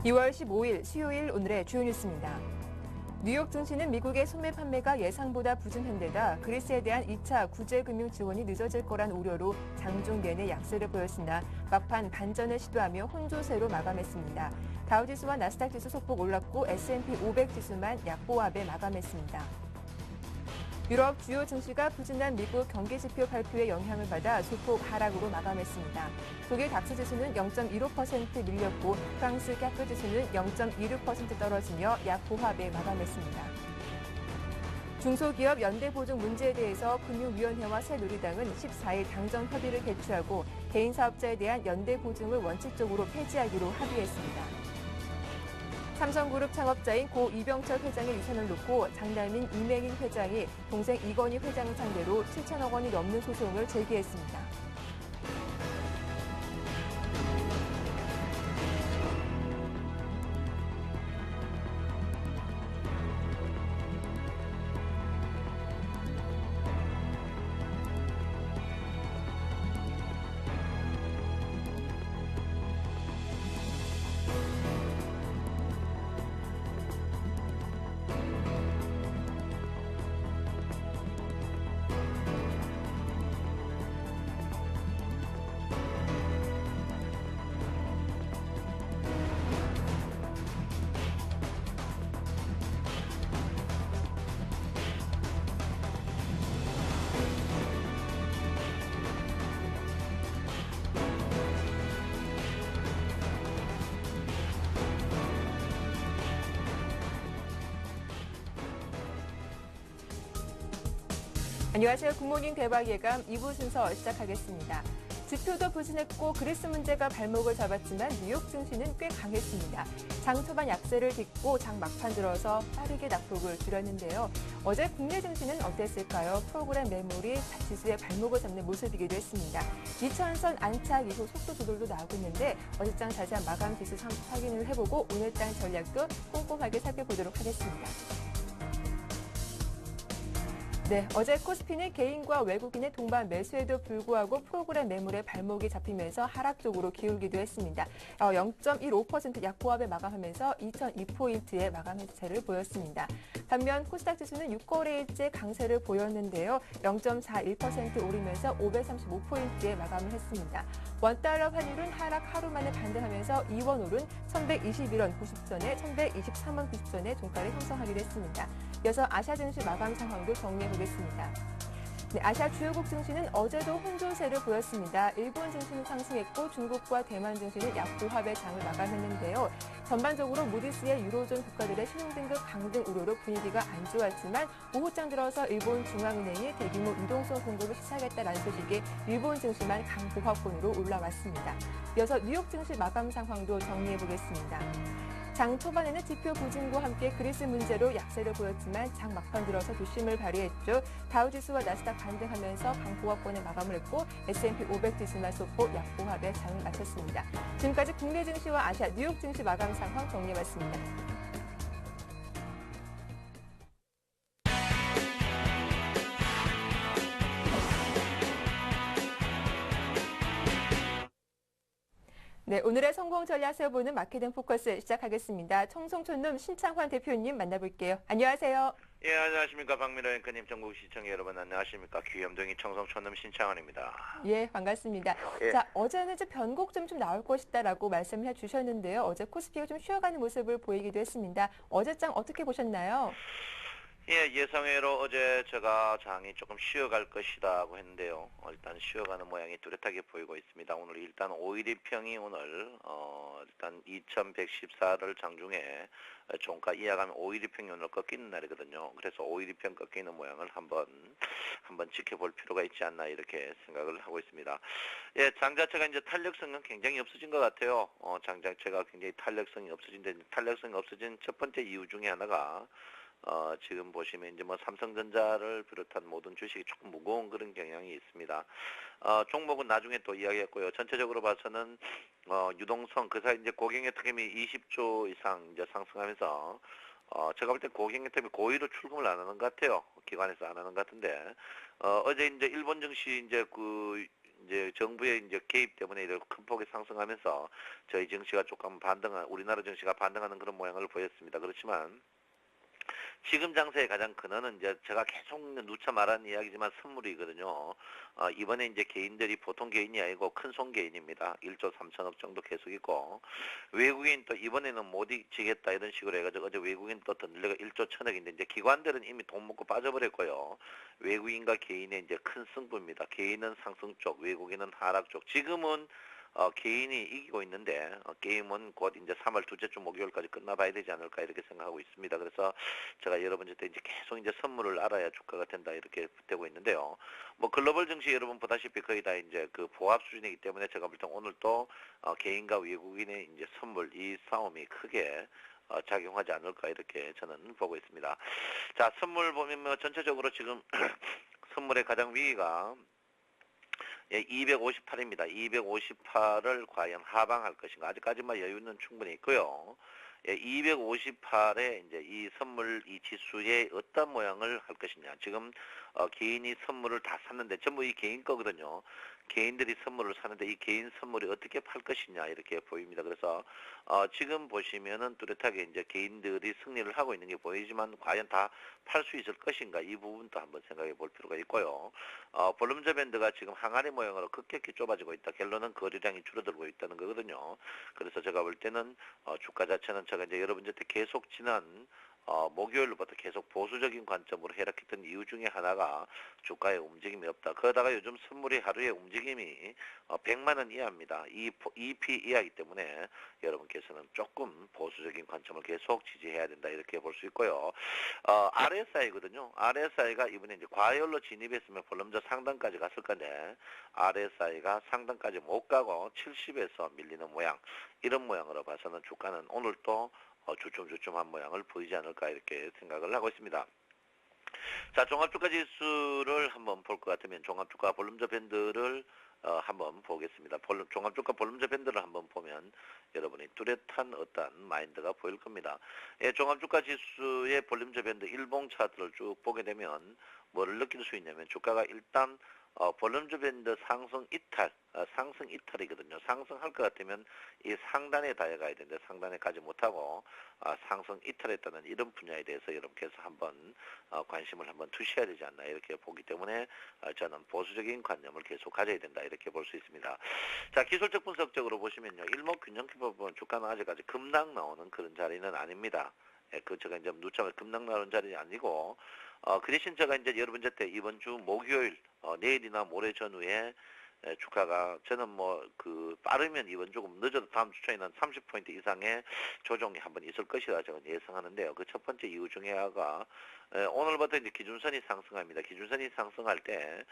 2월 15일 수요일 오늘의 주요 뉴스입니다. 뉴욕 증시는 미국의 소매 판매가 예상보다 부진한 데다 그리스에 대한 2차 구제금융 지원이 늦어질 거란 우려로 장중 내내 약세를 보였으나 막판 반전을 시도하며 혼조세로 마감했습니다. 다우지수와 나스닥 지수 소폭 올랐고 S&P 500 지수만 약보합에 마감했습니다. 유럽 주요 증시가 부진한 미국 경기지표 발표의 영향을 받아 소폭 하락으로 마감했습니다. 독일 닥스 지수는 0.15% 밀렸고 프랑스 캬크 지수는 0.26% 떨어지며 약보합에 마감했습니다. 중소기업 연대보증 문제에 대해서 금융위원회와 새누리당은 14일 당정 협의를 개최하고 개인사업자에 대한 연대보증을 원칙적으로 폐지하기로 합의했습니다. 삼성그룹 창업자인 고 이병철 회장의 유산을 놓고 장남인 이맹인 회장이 동생 이건희 회장 상대로 7천억 원이 넘는 소송을 제기했습니다. 안녕하세요. 굿모닝 대박 예감 2부 순서 시작하겠습니다. 지표도 부진했고 그리스 문제가 발목을 잡았지만 뉴욕 증시는 꽤 강했습니다. 장 초반 약세를 딛고 장 막판 들어서 빠르게 낙폭을 줄였는데요. 어제 국내 증시는 어땠을까요? 프로그램 매물이 지수의 발목을 잡는 모습이기도 했습니다. 2천선 안착 이후 속도 조절도 나오고 있는데 어제장 자세한 마감 지수 확인을 해보고 오늘 장 전략도 꼼꼼하게 살펴보도록 하겠습니다. 네, 어제 코스피는 개인과 외국인의 동반 매수에도 불구하고 프로그램 매물의 발목이 잡히면서 하락 쪽으로 기울기도 했습니다. 0.15% 약보합에 마감하면서 2002포인트의 마감 해체를 보였습니다. 반면 코스닥 지수는 6거래일째 강세를 보였는데요. 0.41% 오르면서 535포인트에 마감을 했습니다. 원달러 환율은 하락 하루 만에 반등하면서 2원 오른 1121원 90선에 1123원 90선에 종가를 형성하기도 했습니다. 이어서 아시아 증시 마감 상황도 정리해 보겠습니다. 네, 아시아 주요국 증시는 어제도 혼조세를 보였습니다. 일본 증시는 상승했고 중국과 대만 증시는 약보합의 장을 마감했는데요. 전반적으로 무디스의 유로존 국가들의 신용등급 강등 우려로 분위기가 안 좋았지만 오후장 들어서 일본 중앙은행이 대규모 유동성 공급을 시작했다는 소식에 일본 증시만 강보합권으로 올라왔습니다. 이어서 뉴욕 증시 마감 상황도 정리해 보겠습니다. 장 초반에는 지표 부진과 함께 그리스 문제로 약세를 보였지만 장 막판 들어서 조심을 발휘했죠. 다우지수와 나스닥 반등하면서 강보합권에 마감을 했고 S&P 500 지수만 소폭 약보합에 장을 마쳤습니다. 지금까지 국내 증시와 아시아 뉴욕 증시 마감 상황 정리해봤습니다. 네, 오늘의 성공 전략 세워보는 마케팅 포커스 시작하겠습니다. 청송촌놈 신창환 대표님 만나볼게요. 안녕하세요. 예, 안녕하십니까. 박민호 앵커님, 전국 시청 여러분 안녕하십니까. 귀염둥이 청송촌놈 신창환입니다. 예, 반갑습니다. 예. 자, 어제는 이제 변곡점 좀 나올 것이다라고 말씀을 해주셨는데요. 어제 코스피가 좀 쉬어가는 모습을 보이기도 했습니다. 어제장 어떻게 보셨나요? 예, 예상외로 어제 제가 장이 조금 쉬어갈 것이라고 했는데요. 일단 쉬어가는 모양이 뚜렷하게 보이고 있습니다. 오늘 일단 5일이평이 오늘 일단 2114를 장중에 종가 이하가면 5일이평이 오늘 꺾이는 날이거든요. 그래서 5일이평 꺾이는 모양을 한번 지켜볼 필요가 있지 않나 이렇게 생각을 하고 있습니다. 예, 장 자체가 이제 탄력성은 굉장히 없어진 것 같아요. 장 자체가 굉장히 탄력성이 없어진 첫 번째 이유 중에 하나가 지금 보시면 이제 뭐 삼성전자를 비롯한 모든 주식이 조금 무거운 그런 경향이 있습니다. 종목은 나중에 또 이야기했고요. 전체적으로 봐서는 유동성 그 사이 이제 고객의 득임이 20조 이상 이제 상승하면서 제가 볼 때 고객의 득임이 고의로 출금을 안 하는 것 같아요. 기관에서 안 하는 것 같은데 어제 이제 일본 증시 이제 이제 정부의 이제 개입 때문에 이렇게 큰 폭의 상승하면서 저희 증시가 조금 우리나라 증시가 반등하는 그런 모양을 보였습니다. 그렇지만 지금 장세의 가장 근원은 이제 제가 계속 누차 말하는 이야기지만 선물이거든요. 이번에 이제 개인들이 보통 개인이 아니고 큰 손 개인입니다. 1조 3천억 정도 계속 있고, 외국인 또 이번에는 못 이치겠다 이런 식으로 해가지고 어제 외국인 또 더 늘려가 1조 천억인데 이제 기관들은 이미 돈 먹고 빠져버렸고요. 외국인과 개인의 이제 큰 승부입니다. 개인은 상승 쪽, 외국인은 하락 쪽. 지금은 개인이 이기고 있는데 게임은 곧 이제 3월 둘째 주 목요일까지 끝나봐야 되지 않을까 이렇게 생각하고 있습니다. 그래서 제가 여러분한테 이제 계속 이제 선물을 알아야 주가가 된다 이렇게 되고 있는데요. 뭐 글로벌 증시 여러분 보다시피 거의 다 이제 그 보합 수준이기 때문에 제가 볼 때 오늘 또 개인과 외국인의 이제 선물 이 싸움이 크게 작용하지 않을까 이렇게 저는 보고 있습니다. 자, 선물 보면 뭐 전체적으로 지금 선물의 가장 위가 258입니다. 258을 과연 하방할 것인가? 아직까지만 여유는 충분히 있고요. 258에 이제 이 선물 이 지수의 어떤 모양을 할 것이냐. 지금 개인이 선물을 다 샀는데 전부 이 개인 거거든요. 개인들이 선물을 사는데 이 개인 선물이 어떻게 팔 것이냐 이렇게 보입니다. 그래서 지금 보시면은 뚜렷하게 이제 개인들이 승리를 하고 있는 게 보이지만 과연 다 팔 수 있을 것인가 이 부분도 한번 생각해 볼 필요가 있고요. 볼륨저 밴드가 지금 항아리 모양으로 급격히 좁아지고 있다. 결론은 거래량이 줄어들고 있다는 거거든요. 그래서 제가 볼 때는 주가 자체는 제가 이제 여러분한테 계속 지난 목요일부터 계속 보수적인 관점으로 하락했던 이유 중에 하나가 주가의 움직임이 없다. 그러다가 요즘 선물이 하루에 움직임이 100만 원 이하입니다. EP 이하이기 때문에 여러분께서는 조금 보수적인 관점을 계속 지지해야 된다 이렇게 볼 수 있고요. RSI거든요. RSI가 이번에 이제 과열로 진입했으면 볼륨저 상단까지 갔을 건데 RSI가 상단까지 못 가고 70에서 밀리는 모양 이런 모양으로 봐서는 주가는 오늘 또 주춤주춤한 모양을 보이지 않을까 이렇게 생각을 하고 있습니다. 자, 종합주가 지수를 한번 볼 것 같으면 종합주가 볼륨저 밴드를 한번 보겠습니다. 종합주가 볼륨저 밴드를 한번 보면 여러분이 뚜렷한 어떤 마인드가 보일 겁니다. 종합주가 지수의 볼륨저 밴드 일봉 차트를 쭉 보게 되면 뭐를 느낄 수 있냐면 주가가 일단 볼륨저 밴드 상승 이탈이거든요. 상승할 것 같으면 이 상단에 달려가야 되는데 상단에 가지 못하고 상승 이탈했다는 이런 분야에 대해서 여러분께서 한번 관심을 한번 두셔야 되지 않나 이렇게 보기 때문에 저는 보수적인 관념을 계속 가져야 된다 이렇게 볼 수 있습니다. 자, 기술적 분석적으로 보시면요. 일목균형기법은 주가는 아직까지 급락 나오는 그런 자리는 아닙니다. 그 제가 이제 누차가 급락 나오는 자리는 아니고 그 대신 제가 이제 여러분한테 이번 주 목요일 내일이나 모레 전후에 주가가 저는 뭐 그 빠르면 이번 조금 늦어도 다음 주 초에는 30포인트 이상의 조정이 한번 있을 것이라 저는 예상하는데요. 그 첫 번째 이유 중에 하나가 오늘부터 이제 기준선이 상승합니다. 기준선이 상승할 때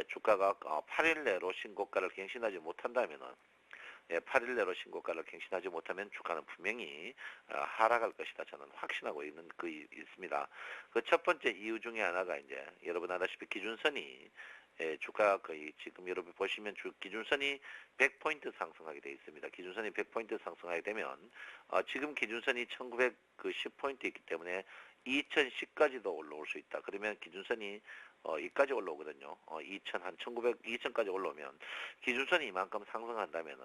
주가가 8일 내로 신고가를 갱신하지 못한다면은 8일 내로 신고가를 갱신하지 못하면 주가는 분명히 하락할 것이다. 저는 확신하고 있습니다. 그 첫 번째 이유 중에 하나가 이제 여러분 아다시피 기준선이 주가 거의 지금 여러분 보시면 기준선이 100포인트 상승하게 되어 있습니다. 기준선이 100포인트 상승하게 되면 지금 기준선이 1910포인트 있기 때문에 2010까지도 올라올 수 있다. 그러면 기준선이 이까지 올라오거든요. 2000까지 올라오면 기준선이 이만큼 상승한다면은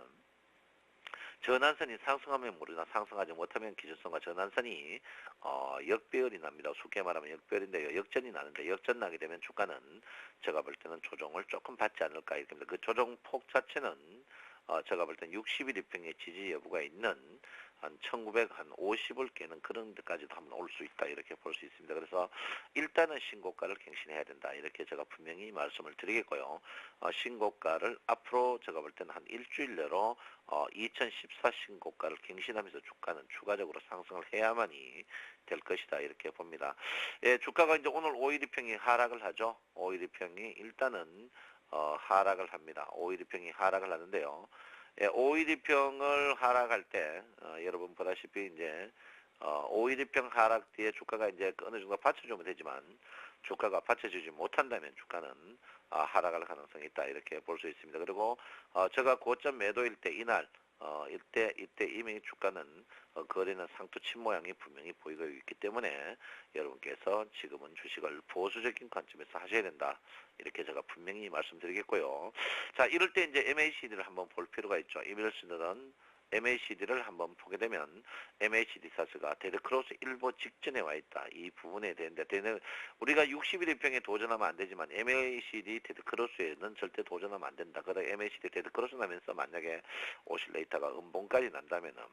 전환선이 상승하면 모르나 상승하지 못하면 기준선과 전환선이 역배열이 납니다. 쉽게 말하면 역배열인데요. 역전이 나는데 역전 나게 되면 주가는 제가 볼 때는 조정을 조금 받지 않을까 이렇게 합니다. 그 조정폭 자체는 제가 볼 때는 60일 이평의 지지 여부가 있는 한 1950을 깨는 그런 데까지도 한번 올 수 있다 이렇게 볼 수 있습니다. 그래서 일단은 신고가를 갱신해야 된다 이렇게 제가 분명히 말씀을 드리겠고요. 신고가를 앞으로 제가 볼 때는 한 일주일 내로 2014 신고가를 갱신하면서 주가는 추가적으로 상승을 해야만이 될 것이다 이렇게 봅니다. 주가가 이제 오늘 5일2평이 하락을 하죠. 5일2평이 일단은 하락을 합니다. 5일2평이 하락을 하는데요. 5일2평을 하락할 때 여러분 보다시피 이제 5일2평 하락 뒤에 주가가 이제 어느 정도 받쳐주면 되지만 주가가 받쳐주지 못한다면 주가는 하락할 가능성이 있다 이렇게 볼 수 있습니다. 그리고 제가 고점 매도일 때 이날 이때 이미 주가는 거래는 상투친 모양이 분명히 보이고 있기 때문에 여러분께서 지금은 주식을 보수적인 관점에서 하셔야 된다. 이렇게 제가 분명히 말씀드리겠고요. 자, 이럴 때 이제 MACD를 한번 볼 필요가 있죠. 이별스들은 MACD를 한번 보게 되면 MACD 사스가 데드크로스 일보 직전에 와 있다. 이 부분에 대한데 우리가 61일평에 도전하면 안 되지만 MACD 데드크로스에는 절대 도전하면 안 된다. 그래 MACD 데드크로스 나면서 만약에 오실레이터가 음봉까지 난다면은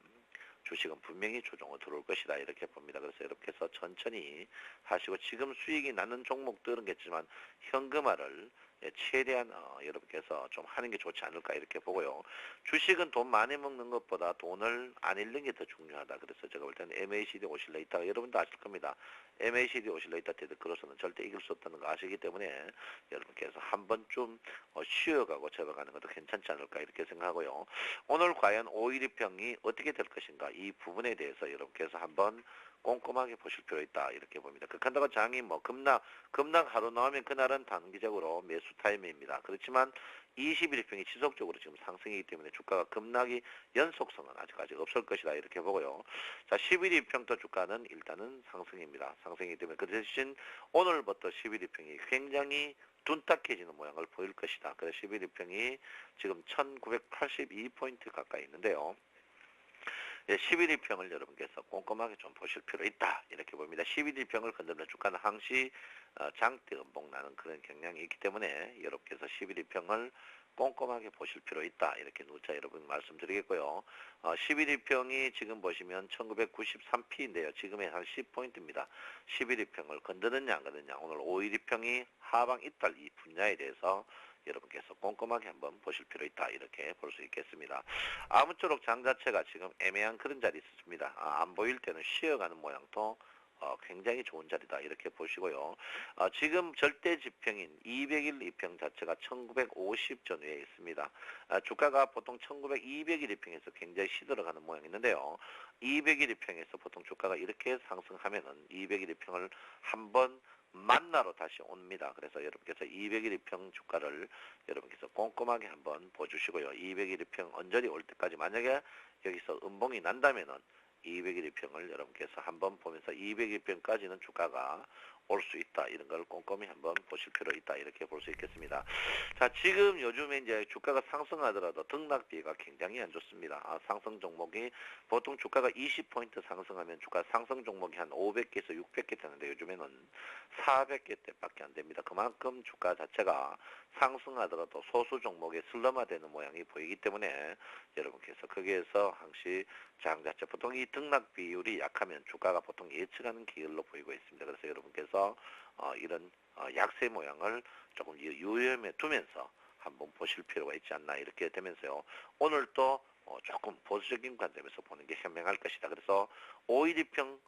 주식은 분명히 조정으로 들어올 것이다 이렇게 봅니다. 그래서 이렇게 해서 천천히 하시고 지금 수익이 나는 종목들은 겠지만 현금화를 최대한 여러분께서 좀 하는 게 좋지 않을까 이렇게 보고요. 주식은 돈 많이 먹는 것보다 돈을 안 잃는 게 더 중요하다. 그래서 제가 볼 때는 MACD 오실레이터 여러분도 아실 겁니다. MACD 오실레이터 데드크로스는 절대 이길 수 없다는 거 아시기 때문에 여러분께서 한 번쯤 쉬어가고 접어가는 것도 괜찮지 않을까 이렇게 생각하고요. 오늘 과연 512평이 어떻게 될 것인가 이 부분에 대해서 여러분께서 한번 꼼꼼하게 보실 필요 있다 이렇게 봅니다. 극한다고 장이 급락 하루 나오면 그날은 단기적으로 매수 타임입니다. 그렇지만 21일평이 지속적으로 지금 상승이기 때문에 주가가 급락이 연속성은 아직까지 없을 것이다 이렇게 보고요. 자, 11일평도 주가는 일단은 상승입니다. 상승이기 때문에 그 대신 오늘부터 11일평이 굉장히 둔탁해지는 모양을 보일 것이다. 그래서 11일평이 지금 1982포인트 가까이 있는데요. 11일평을 여러분께서 꼼꼼하게 좀 보실 필요 있다 이렇게 봅니다. 11일평을 건드리는 주가는 항시 장대 음봉 나는 그런 경향이 있기 때문에 여러분께서 11일평을 꼼꼼하게 보실 필요 있다 이렇게 누차 여러분 말씀드리겠고요. 11일평이 지금 보시면 1993P인데요. 지금의 한 10포인트입니다. 11일평을 건드느냐 안 건드느냐 오늘 5일평이 하방 이탈 이 분야에 대해서 여러분께서 꼼꼼하게 한번 보실 필요 있다 이렇게 볼 수 있겠습니다. 아무쪼록 장 자체가 지금 애매한 그런 자리 있습니다. 안 보일 때는 쉬어가는 모양도 굉장히 좋은 자리다 이렇게 보시고요. 지금 절대 지평인 200일 이평 자체가 1950 전후에 있습니다. 주가가 보통 1900, 200일 이평에서 굉장히 시들어가는 모양이 있는데요. 200일 이평에서 보통 주가가 이렇게 상승하면은 200일 이평을 한번 만나러 다시 옵니다. 그래서 여러분께서 200일 이평 주가를 여러분께서 꼼꼼하게 한번 보주시고요. 200일 이평 언저리 올 때까지 만약에 여기서 음봉이 난다면은 200일 이평을 여러분께서 한번 보면서 200일 이평까지는 주가가 올 수 있다. 이런 걸 꼼꼼히 한번 보실 필요 있다. 이렇게 볼 수 있겠습니다. 자, 지금 요즘에 이제 주가가 상승하더라도 등락비가 굉장히 안 좋습니다. 상승 종목이 보통 주가가 20포인트 상승하면 주가 상승 종목이 한 500개에서 600개 되는데 요즘에는 400개대밖에 안 됩니다. 그만큼 주가 자체가 상승하더라도 소수 종목에 슬럼화되는 모양이 보이기 때문에 여러분께서 거기에서 항시 장 자체 보통 이 등락 비율이 약하면 주가가 보통 예측하는 기울로 보이고 있습니다. 그래서 여러분께서 이런 약세 모양을 조금 유념해 두면서 한번 보실 필요가 있지 않나 이렇게 되면서요. 오늘 또 조금 보수적인 관점에서 보는 게 현명할 것이다. 그래서 512평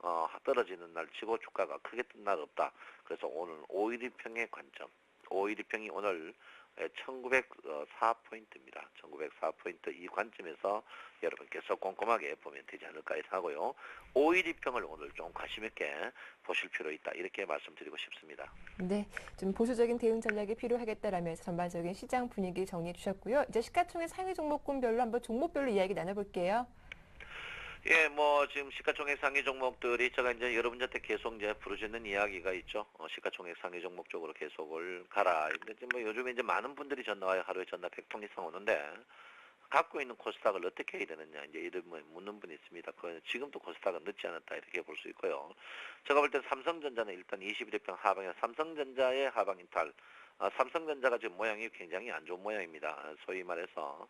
떨어지는 날 치고 주가가 크게 뜬 날 없다. 그래서 오늘 512평의 관점, 512평이 오늘 1904포인트입니다. 1904포인트 이 관점에서 여러분께서 꼼꼼하게 보면 되지 않을까 하고요. 512평을 오늘 좀 관심 있게 보실 필요 있다. 이렇게 말씀드리고 싶습니다. 네, 좀 보수적인 대응 전략이 필요하겠다라면서 전반적인 시장 분위기 정리해 주셨고요. 이제 시가총액 상위 종목군별로 한번 종목별로 이야기 나눠볼게요. 예, 지금 시가총액 상위 종목들이 제가 이제 여러분한테 계속 이제 부르짖는 이야기가 있죠. 시가총액 상위 종목 쪽으로 계속을 가라. 근데 요즘에 이제 많은 분들이 전화 와요. 하루에 전화 100통 이상 오는데, 갖고 있는 코스닥을 어떻게 해야 되느냐, 이제 이런 묻는 분이 있습니다. 지금도 코스닥은 늦지 않았다. 이렇게 볼 수 있고요. 제가 볼 때 삼성전자는 일단 21일평 하방에 삼성전자의 하방 인탈. 삼성전자가 지금 모양이 굉장히 안 좋은 모양입니다. 소위 말해서,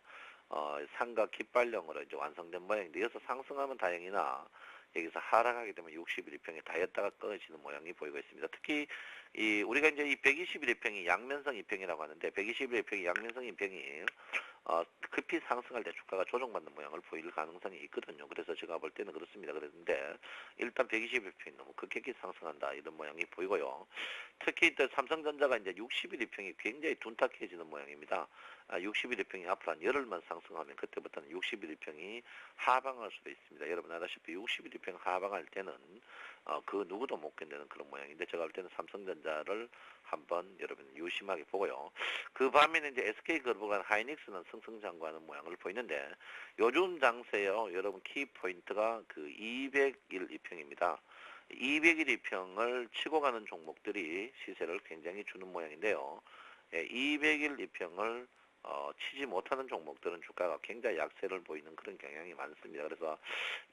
상가 깃발령으로 이제 완성된 모양인데 여기서 상승하면 다행이나 여기서 하락하게 되면 61일평에 다였다가 끊어지는 모양이 보이고 있습니다. 특히 우리가 이제 이 121일평이 양면성 이평이라고 하는데 121일평이 양면성 이평이 급히 상승할 때 주가가 조정받는 모양을 보일 가능성이 있거든요. 그래서 제가 볼 때는 그렇습니다. 그랬는데 일단 121일평이 너무 급격히 상승한다 이런 모양이 보이고요. 특히 또 삼성전자가 이제 61일평이 굉장히 둔탁해지는 모양입니다. 61일평이 앞으로 한 열흘만 상승하면 그때부터는 61일평이 하방할 수도 있습니다. 여러분 알다시피 61일평 하방할 때는 그 누구도 못 견디는 그런 모양인데 제가 볼 때는 삼성전자를 한번 여러분 유심하게 보고요. 그 반면에 이제 SK그룹과 하이닉스는 승승장구하는 모양을 보이는데 요즘 장세요. 여러분 키포인트가 그 200일 이평입니다. 200일 이평을 치고 가는 종목들이 시세를 굉장히 주는 모양인데요. 200일 이평을 치지 못하는 종목들은 주가가 굉장히 약세를 보이는 그런 경향이 많습니다. 그래서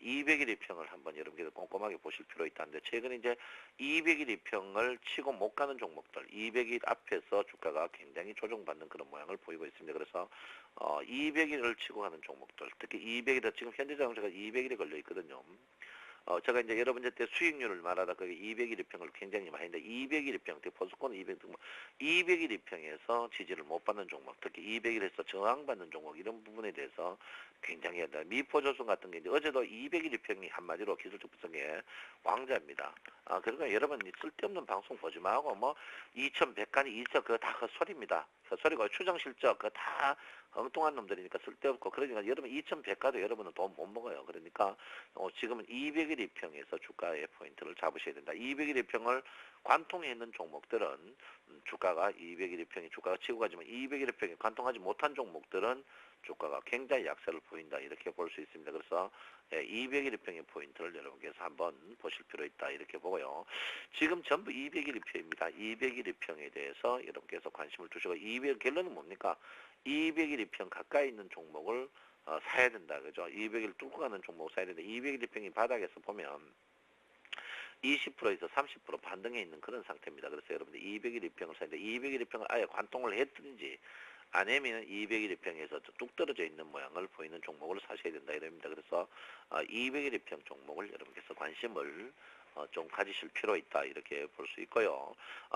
200일 이평을 한번 여러분께서 꼼꼼하게 보실 필요 있다는데 최근에 이제 200일 이평을 치고 못 가는 종목들 200일 앞에서 주가가 굉장히 조정받는 그런 모양을 보이고 있습니다. 그래서 200일을 치고 가는 종목들 특히 200일 지금 현재 장세가 200일에 걸려 있거든요. 제가 이제 여러분 때 수익률을 말하다 그게 200일 이평을 굉장히 많이 했는데 200일 이평, 포스코는 200일 이평에서 지지를 못 받는 종목, 특히 200일에서 저항받는 종목 이런 부분에 대해서 굉장히 미포조선 같은 게 이제 어제도 200일 이평이 한마디로 기술적 분석의 왕자입니다. 그러니까 여러분 쓸데없는 방송 보지 말고 뭐 2100간이 있어 그거 다 헛소리입니다. 헛소리고 추정 실적 그거 다 엉뚱한 놈들이니까 쓸데없고 그러니까 여러분 2100가도 여러분은 돈 못 먹어요. 그러니까 지금은 200일 이평에서 주가의 포인트를 잡으셔야 된다. 200일 이평을 관통해 있는 종목들은 주가가 200일 이평이 주가가 치고 가지만 200일 이평이 관통하지 못한 종목들은 주가가 굉장히 약세를 보인다 이렇게 볼 수 있습니다. 그래서 200일 이평의 포인트를 여러분께서 한번 보실 필요 있다 이렇게 보고요. 지금 전부 200일 이평입니다. 200일 이평에 대해서 여러분께서 관심을 두시고 200 결론은 뭡니까? 200일 이평 가까이 있는 종목을 사야 된다. 그죠? 200일 뚫고 가는 종목 사야 된다. 200일 이평이 바닥에서 보면 20%에서 30% 반등해 있는 그런 상태입니다. 그래서 여러분들 200일 이평을 사야 되는데 200일 이평을 아예 관통을 했든지 아니면 200일 이평에서 뚝 떨어져 있는 모양을 보이는 종목을 사셔야 된다 이럽니다. 그래서 200일 이평 종목을 여러분께서 관심을 좀 가지실 필요 있다 이렇게 볼 수 있고요.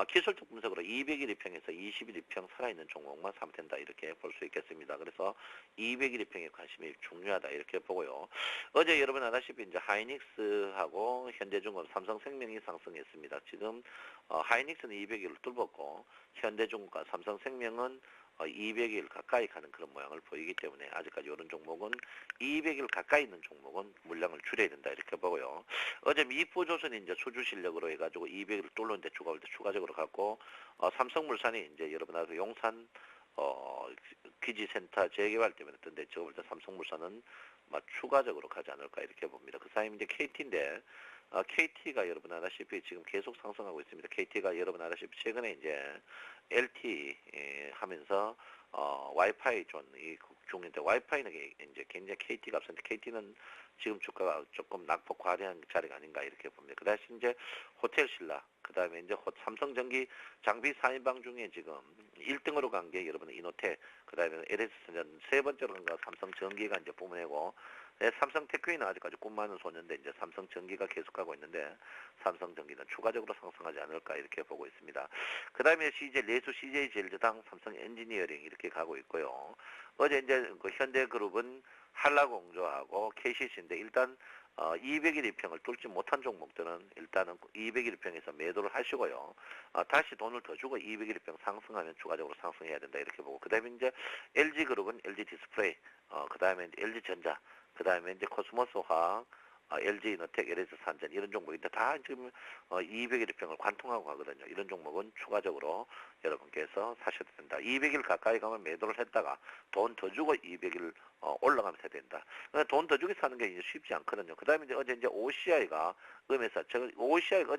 기술적 분석으로 200일 이평에서 20일 이평 살아있는 종목만 사면 된다 이렇게 볼 수 있겠습니다. 그래서 200일 이평에 관심이 중요하다 이렇게 보고요. 어제 여러분 아다시피 이제 하이닉스하고 현대중공, 삼성생명이 상승했습니다. 지금 하이닉스는 200일을 뚫었고 현대중공과 삼성생명은 200일 가까이 가는 그런 모양을 보이기 때문에 아직까지 이런 종목은 200일 가까이 있는 종목은 물량을 줄여야 된다 이렇게 보고요. 어제 미포조선이 이제 수주 실력으로 해가지고 200일 뚫는데 추가적으로 갖고 삼성물산이 이제 여러분 아그 용산 기지센터 재개발 때문에 했던데 제가 볼 때 삼성물산은 추가적으로 가지 않을까 이렇게 봅니다. 그 사람이 이제 KT인데 KT가 여러분 아다시피 지금 계속 상승하고 있습니다. KT가 여러분 아다시피 최근에 이제 LTE 하면서 와이파이 존이 중인데 와이파이는 이제 굉장히 KT가 앞섰는데 KT는 지금 주가가 조금 낙폭 과대한 자리가 아닌가 이렇게 봅니다. 그 다시 이제 호텔 신라, 그 다음에 이제 삼성전기 장비 4인방 중에 지금 1등으로 간 게 여러분 이노텍, 그 다음에 LS전자 세 번째로 간 거 삼성전기가 이제 뿜어내고 삼성테크는 아직까지 꿈많은 소년인데 이제 삼성전기가 계속하고 있는데 삼성전기는 추가적으로 상승하지 않을까 이렇게 보고 있습니다. 그 다음에 내수 CJ제일제당, 삼성엔지니어링 이렇게 가고 있고요. 어제 이제 그 현대그룹은 한라공조하고 KCC인데 일단 200일 이평을 뚫지 못한 종목들은 일단은 200일 이평에서 매도를 하시고요. 다시 돈을 더 주고 200일 이평 상승하면 추가적으로 상승해야 된다 이렇게 보고 그 다음에 이제 LG그룹은 LG디스플레이, 그 다음에 LG전자, 그 다음에 이제 코스모스화학, LG이노텍, LS산전 이런 종목인데 다 지금 200일 이평을 관통하고 가거든요. 이런 종목은 추가적으로 여러분께서 사셔도 된다. 200일 가까이 가면 매도를 했다가 돈 더 주고 200일 올라가면서 해야 된다. 돈 더 주고 사는 게 이제 쉽지 않거든요. 그 다음에 이제 OCI가 음에서 제가 OCI가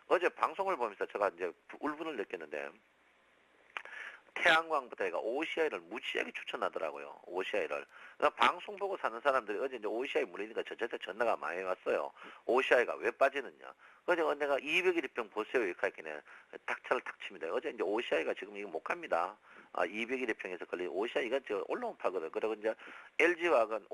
어제 방송을 보면서 제가 이제 울분을 느꼈는데 태양광부터 해가 OCI를 무지하게 추천하더라고요. OCI를. 그러니까 방송 보고 사는 사람들이 어제 이제 OCI 물리니까 저한테 전화가 많이 왔어요. OCI가 왜 빠지느냐. 어제 내가 200일 입병 보세요. 이렇게 했길래 탁차를 탁 칩니다. 어제 이제 OCI가 지금 이거 못 갑니다. 200일 입병에서 걸린 OCI가 저 올라온 파거든. 그리고 이제 LG화학은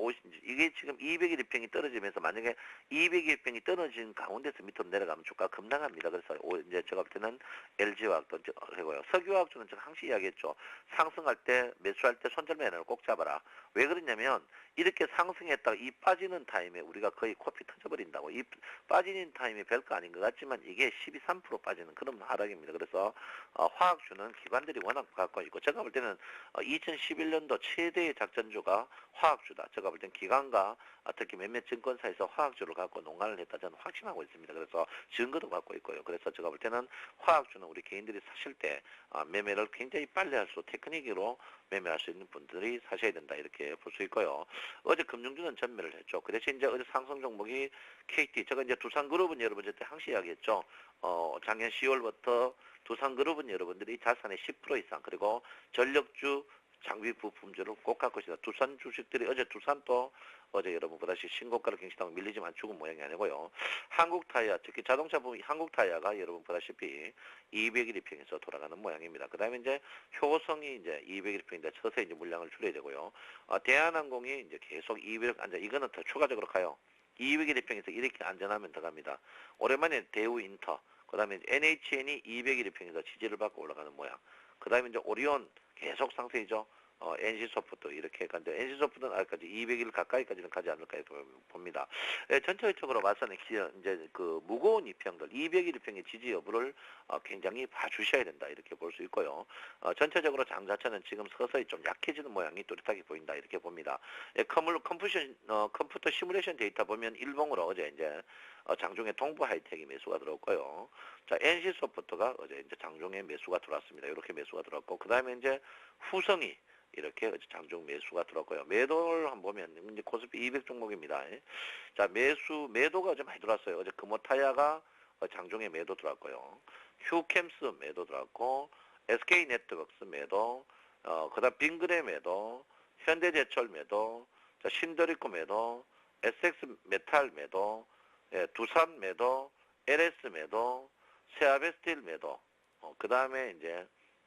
이게 지금 200일 입병이 떨어지면서 만약에 200일 입병이 떨어진 가운데서 밑으로 내려가면 주가 급락합니다. 그래서 이제 제가 볼 때는 LG화학도 하고요. 석유화학주는 제가 항상 이야기했죠. 상승할 때 매수할 때 손절매를 꼭 잡아라. 왜 그러냐면 이렇게 상승했다가 이 빠지는 타임에 우리가 거의 코피 터져버린다고. 이 빠지는 타임이 별거 아니 아닌 것 같지만 이게 12~13% 빠지는 그런 하락입니다. 그래서 화학주는 기관들이 워낙 갖고 있고 제가 볼 때는 2011년도 최대의 작전주가 화학주다. 제가 볼 때는 기관과 특히 몇몇 증권사에서 화학주를 갖고 농간을 했다 저는 확신하고 있습니다. 그래서 증거도 갖고 있고요. 그래서 제가 볼 때는 화학주는 우리 개인들이 사실 때 매매를 굉장히 빨리 할 수 테크닉으로 매매할 수 있는 분들이 사셔야 된다 이렇게 볼 수 있고요. 어제 금융주는 전매를 했죠. 그 대신 이제 어제 상승 종목이 KT 제가 이제 두산그룹은 여러분 저때 항시 이야기했죠. 작년 10월부터 두산그룹은 여러분들이 자산의 10% 이상 그리고 전력주 장비 부품주를 꼭 갖고 있습니다. 두산 주식들이 어제 두산도 어제 여러분 보다시피 신고가를 경신하고 밀리지만 죽은 모양이 아니고요. 한국타이어 특히 자동차 부분 한국타이어가 여러분 보다시피 200일 이평에서 돌아가는 모양입니다. 그 다음에 이제 효성이 이제 200일 이평인데 서서히 이제 물량을 줄여야 되고요. 대한항공이 이제 계속 200일 안전 이거는 더 추가적으로 가요. 200일 이평에서 이렇게 안전하면 더 갑니다. 오랜만에 대우인터 그 다음에 NHN이 200일 이평에서 지지를 받고 올라가는 모양. 그 다음에 이제 오리온 계속 상승이죠. NC소프트 이렇게 가는데 NC소프트는 아직까지 200일 가까이까지는 가지 않을까 이렇게 봅니다. 전체적으로 봐서는 이제 그 무거운 이평들 200일 이평의 지지 여부를 굉장히 봐주셔야 된다 이렇게 볼 수 있고요. 전체적으로 장 자체는 지금 서서히 좀 약해지는 모양이 뚜렷하게 보인다 이렇게 봅니다. 컴퓨터 시뮬레이션 데이터 보면 일봉으로 어제 이제 장중에 동부 하이텍이 매수가 들어왔고요. 자, NC소프트가 어제 이제 장중에 매수가 들어왔습니다. 이렇게 매수가 들어왔고, 그 다음에 이제 후성이 이렇게 어제 장중 매수가 들어왔고요. 매도를 한번 보면 이제 코스피 200 종목입니다. 자, 매도가 어제 많이 들어왔어요. 어제 금호타이어가 장중에 매도 들어왔고요. 휴캠스 매도 들어왔고, SK네트워크스 매도, 그다음 빙그레 매도, 현대제철 매도, 자, 신더리코 매도, SX메탈 매도, 두산 매도, LS 매도, 세아베스틸 매도, 그 다음에 이제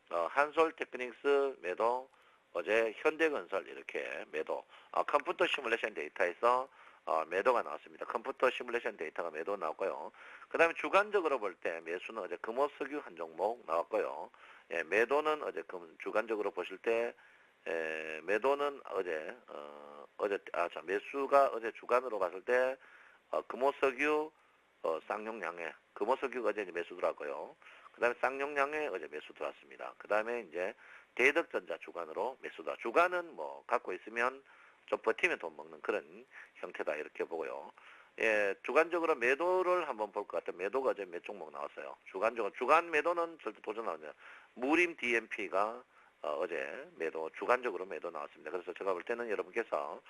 한솔테크닉스 매도, 어제 현대건설 이렇게 매도, 컴퓨터 시뮬레이션 데이터에서 매도가 나왔습니다. 컴퓨터 시뮬레이션 데이터가 매도 나왔고요. 그 다음에 주간적으로 볼 때 매수는 어제 금호석유 한 종목 나왔고요. 매도는 어제 주간적으로 보실 때 매도는 매수가 어제 주간으로 봤을 때 금호석유 쌍용량에 금호석유가 어제 매수 들어왔고요. 그 다음에 쌍용량에 어제 매수 들어왔습니다. 그 다음에 이제 대덕전자 주간으로 매수 들어왔. 주간은 뭐 갖고 있으면 좀 버티면 돈 먹는 그런 형태다 이렇게 보고요. 주간적으로 매도를 한번 볼 것 같아요. 매도가 어제 몇 종목 나왔어요. 주간 매도는 절대 도전 나오네요. 무림 DMP가 어제 주간적으로 매도 나왔습니다. 그래서 제가 볼 때는 여러분께서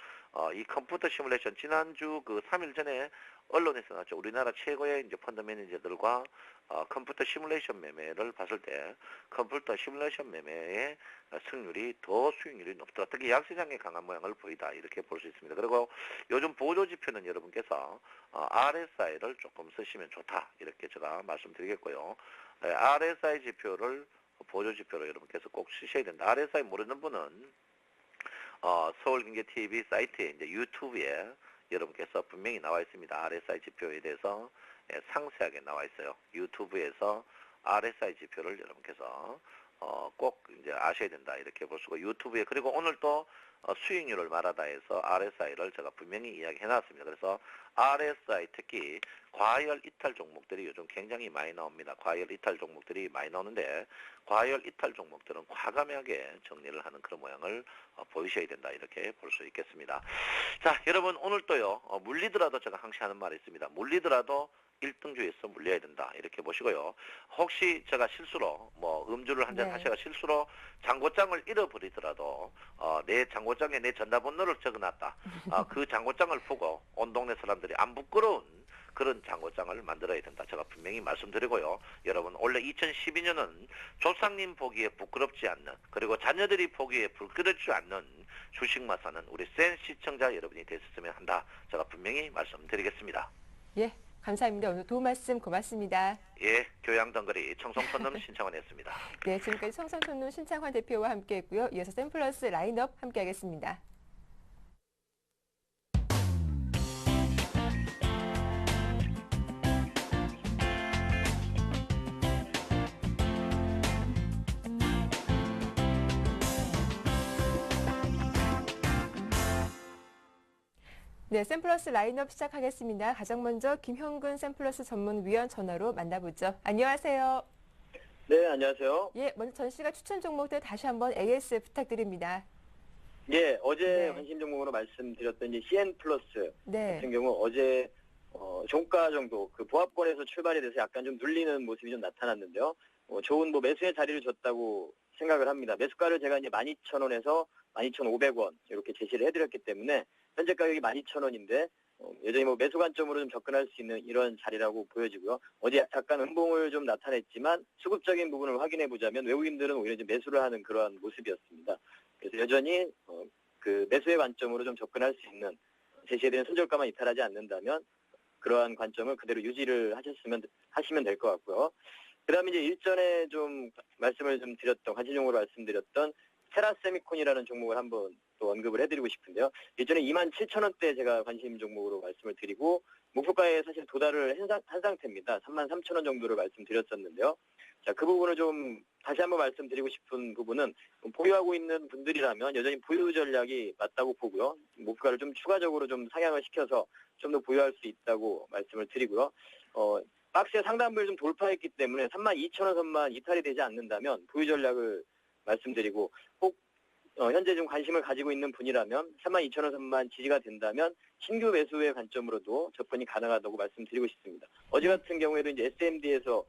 이 컴퓨터 시뮬레이션 지난주 그 3일 전에 언론에서 나왔죠. 우리나라 최고의 이제 펀드 매니저들과 컴퓨터 시뮬레이션 매매를 봤을 때 컴퓨터 시뮬레이션 매매의 승률이 더 수익률이 높다. 특히 약세장의 강한 모양을 보이다 이렇게 볼 수 있습니다. 그리고 요즘 보조 지표는 여러분께서 RSI를 조금 쓰시면 좋다 이렇게 제가 말씀드리겠고요. RSI 지표를 보조 지표로 여러분께서 꼭 쓰셔야 된다. RSI 모르는 분은 서울경제TV 사이트에 이제 유튜브에 여러분께서 분명히 나와 있습니다. RSI 지표에 대해서 상세하게 나와 있어요. 유튜브에서 RSI 지표를 여러분께서 꼭 이제 아셔야 된다 이렇게 볼 수가 유튜브에 그리고 오늘 또 수익률을 말하다 해서 RSI를 제가 분명히 이야기해 놨습니다. 그래서 RSI 특히 과열 이탈 종목들이 요즘 굉장히 많이 나옵니다. 과열 이탈 종목들이 많이 나오는데 과열 이탈 종목들은 과감하게 정리를 하는 그런 모양을 보이셔야 된다 이렇게 볼 수 있겠습니다. 자, 여러분 오늘 또요 물리더라도 제가 항시 하는 말이 있습니다. 물리더라도 1등주에서 물려야 된다 이렇게 보시고요. 혹시 제가 실수로 뭐 음주를 한잔 하셔가 실수로 잔고장을 잃어버리더라도 내 잔고장에 내 전화번호를 적어놨다. 그 잔고장을 보고 온 동네 사람들이 안 부끄러운 그런 잔고장을 만들어야 된다. 제가 분명히 말씀드리고요. 여러분 원래 2012년은 조상님 보기에 부끄럽지 않는 그리고 자녀들이 보기에 부끄럽지 않는 주식만 사는 우리 센 시청자 여러분이 되셨으면 한다. 제가 분명히 말씀드리겠습니다. 예. 감사합니다. 오늘 도움 말씀 고맙습니다. 예, 교양덩거리 청송촌놈 신창원이었습니다. 네, 지금까지 청송촌놈 신창원 대표와 함께했고요. 이어서 샘플러스 라인업 함께하겠습니다. 네, 샘플러스 라인업 시작하겠습니다. 가장 먼저 김형근 샘플러스 전문위원 전화로 만나보죠. 안녕하세요. 네, 안녕하세요. 예, 먼저 전 씨가 추천 종목들 다시 한번 AS 부탁드립니다. 예, 어제 네. 관심 종목으로 말씀드렸던 이제 CN 플러스 네. 같은 경우 어제 종가 정도 그 보합권에서 출발이 돼서 약간 좀 눌리는 모습이 좀 나타났는데요. 좋은 매수의 자리를 줬다고 생각을 합니다. 매수가를 제가 이제 12,000원에서 12,500원 이렇게 제시를 해드렸기 때문에 현재 가격이 12,000원인데 여전히 매수 관점으로 좀 접근할 수 있는 이런 자리라고 보여지고요. 어제 잠깐 음봉을 좀 나타냈지만 수급적인 부분을 확인해 보자면 외국인들은 오히려 이제 매수를 하는 그러한 모습이었습니다. 그래서 여전히 그 매수의 관점으로 좀 접근할 수 있는 제시해드린 손절가만 이탈하지 않는다면 그러한 관점을 그대로 유지를 하시면 될 것 같고요. 그다음에 이제 일전에 좀 말씀을 좀 드렸던 관심 종목으로 말씀드렸던 테라세미콘이라는 종목을 한번 또 언급을 해드리고 싶은데요. 예전에 27,000원대 제가 관심 종목으로 말씀을 드리고 목표가에 사실 도달을 한 상태입니다. 33,000원 정도를 말씀드렸었는데요. 자, 그 부분을 좀 다시 한번 말씀드리고 싶은 부분은 보유하고 있는 분들이라면 여전히 보유 전략이 맞다고 보고요. 목표가를 좀 추가적으로 좀 상향을 시켜서 좀 더 보유할 수 있다고 말씀을 드리고요. 박스의 상단부를 좀 돌파했기 때문에 32,000원 선만 이탈이 되지 않는다면 보유 전략을 말씀드리고 꼭 현재 좀 관심을 가지고 있는 분이라면 32,000원 선만 지지가 된다면 신규 매수의 관점으로도 접근이 가능하다고 말씀드리고 싶습니다. 어제 같은 경우에도 이제 SMD에서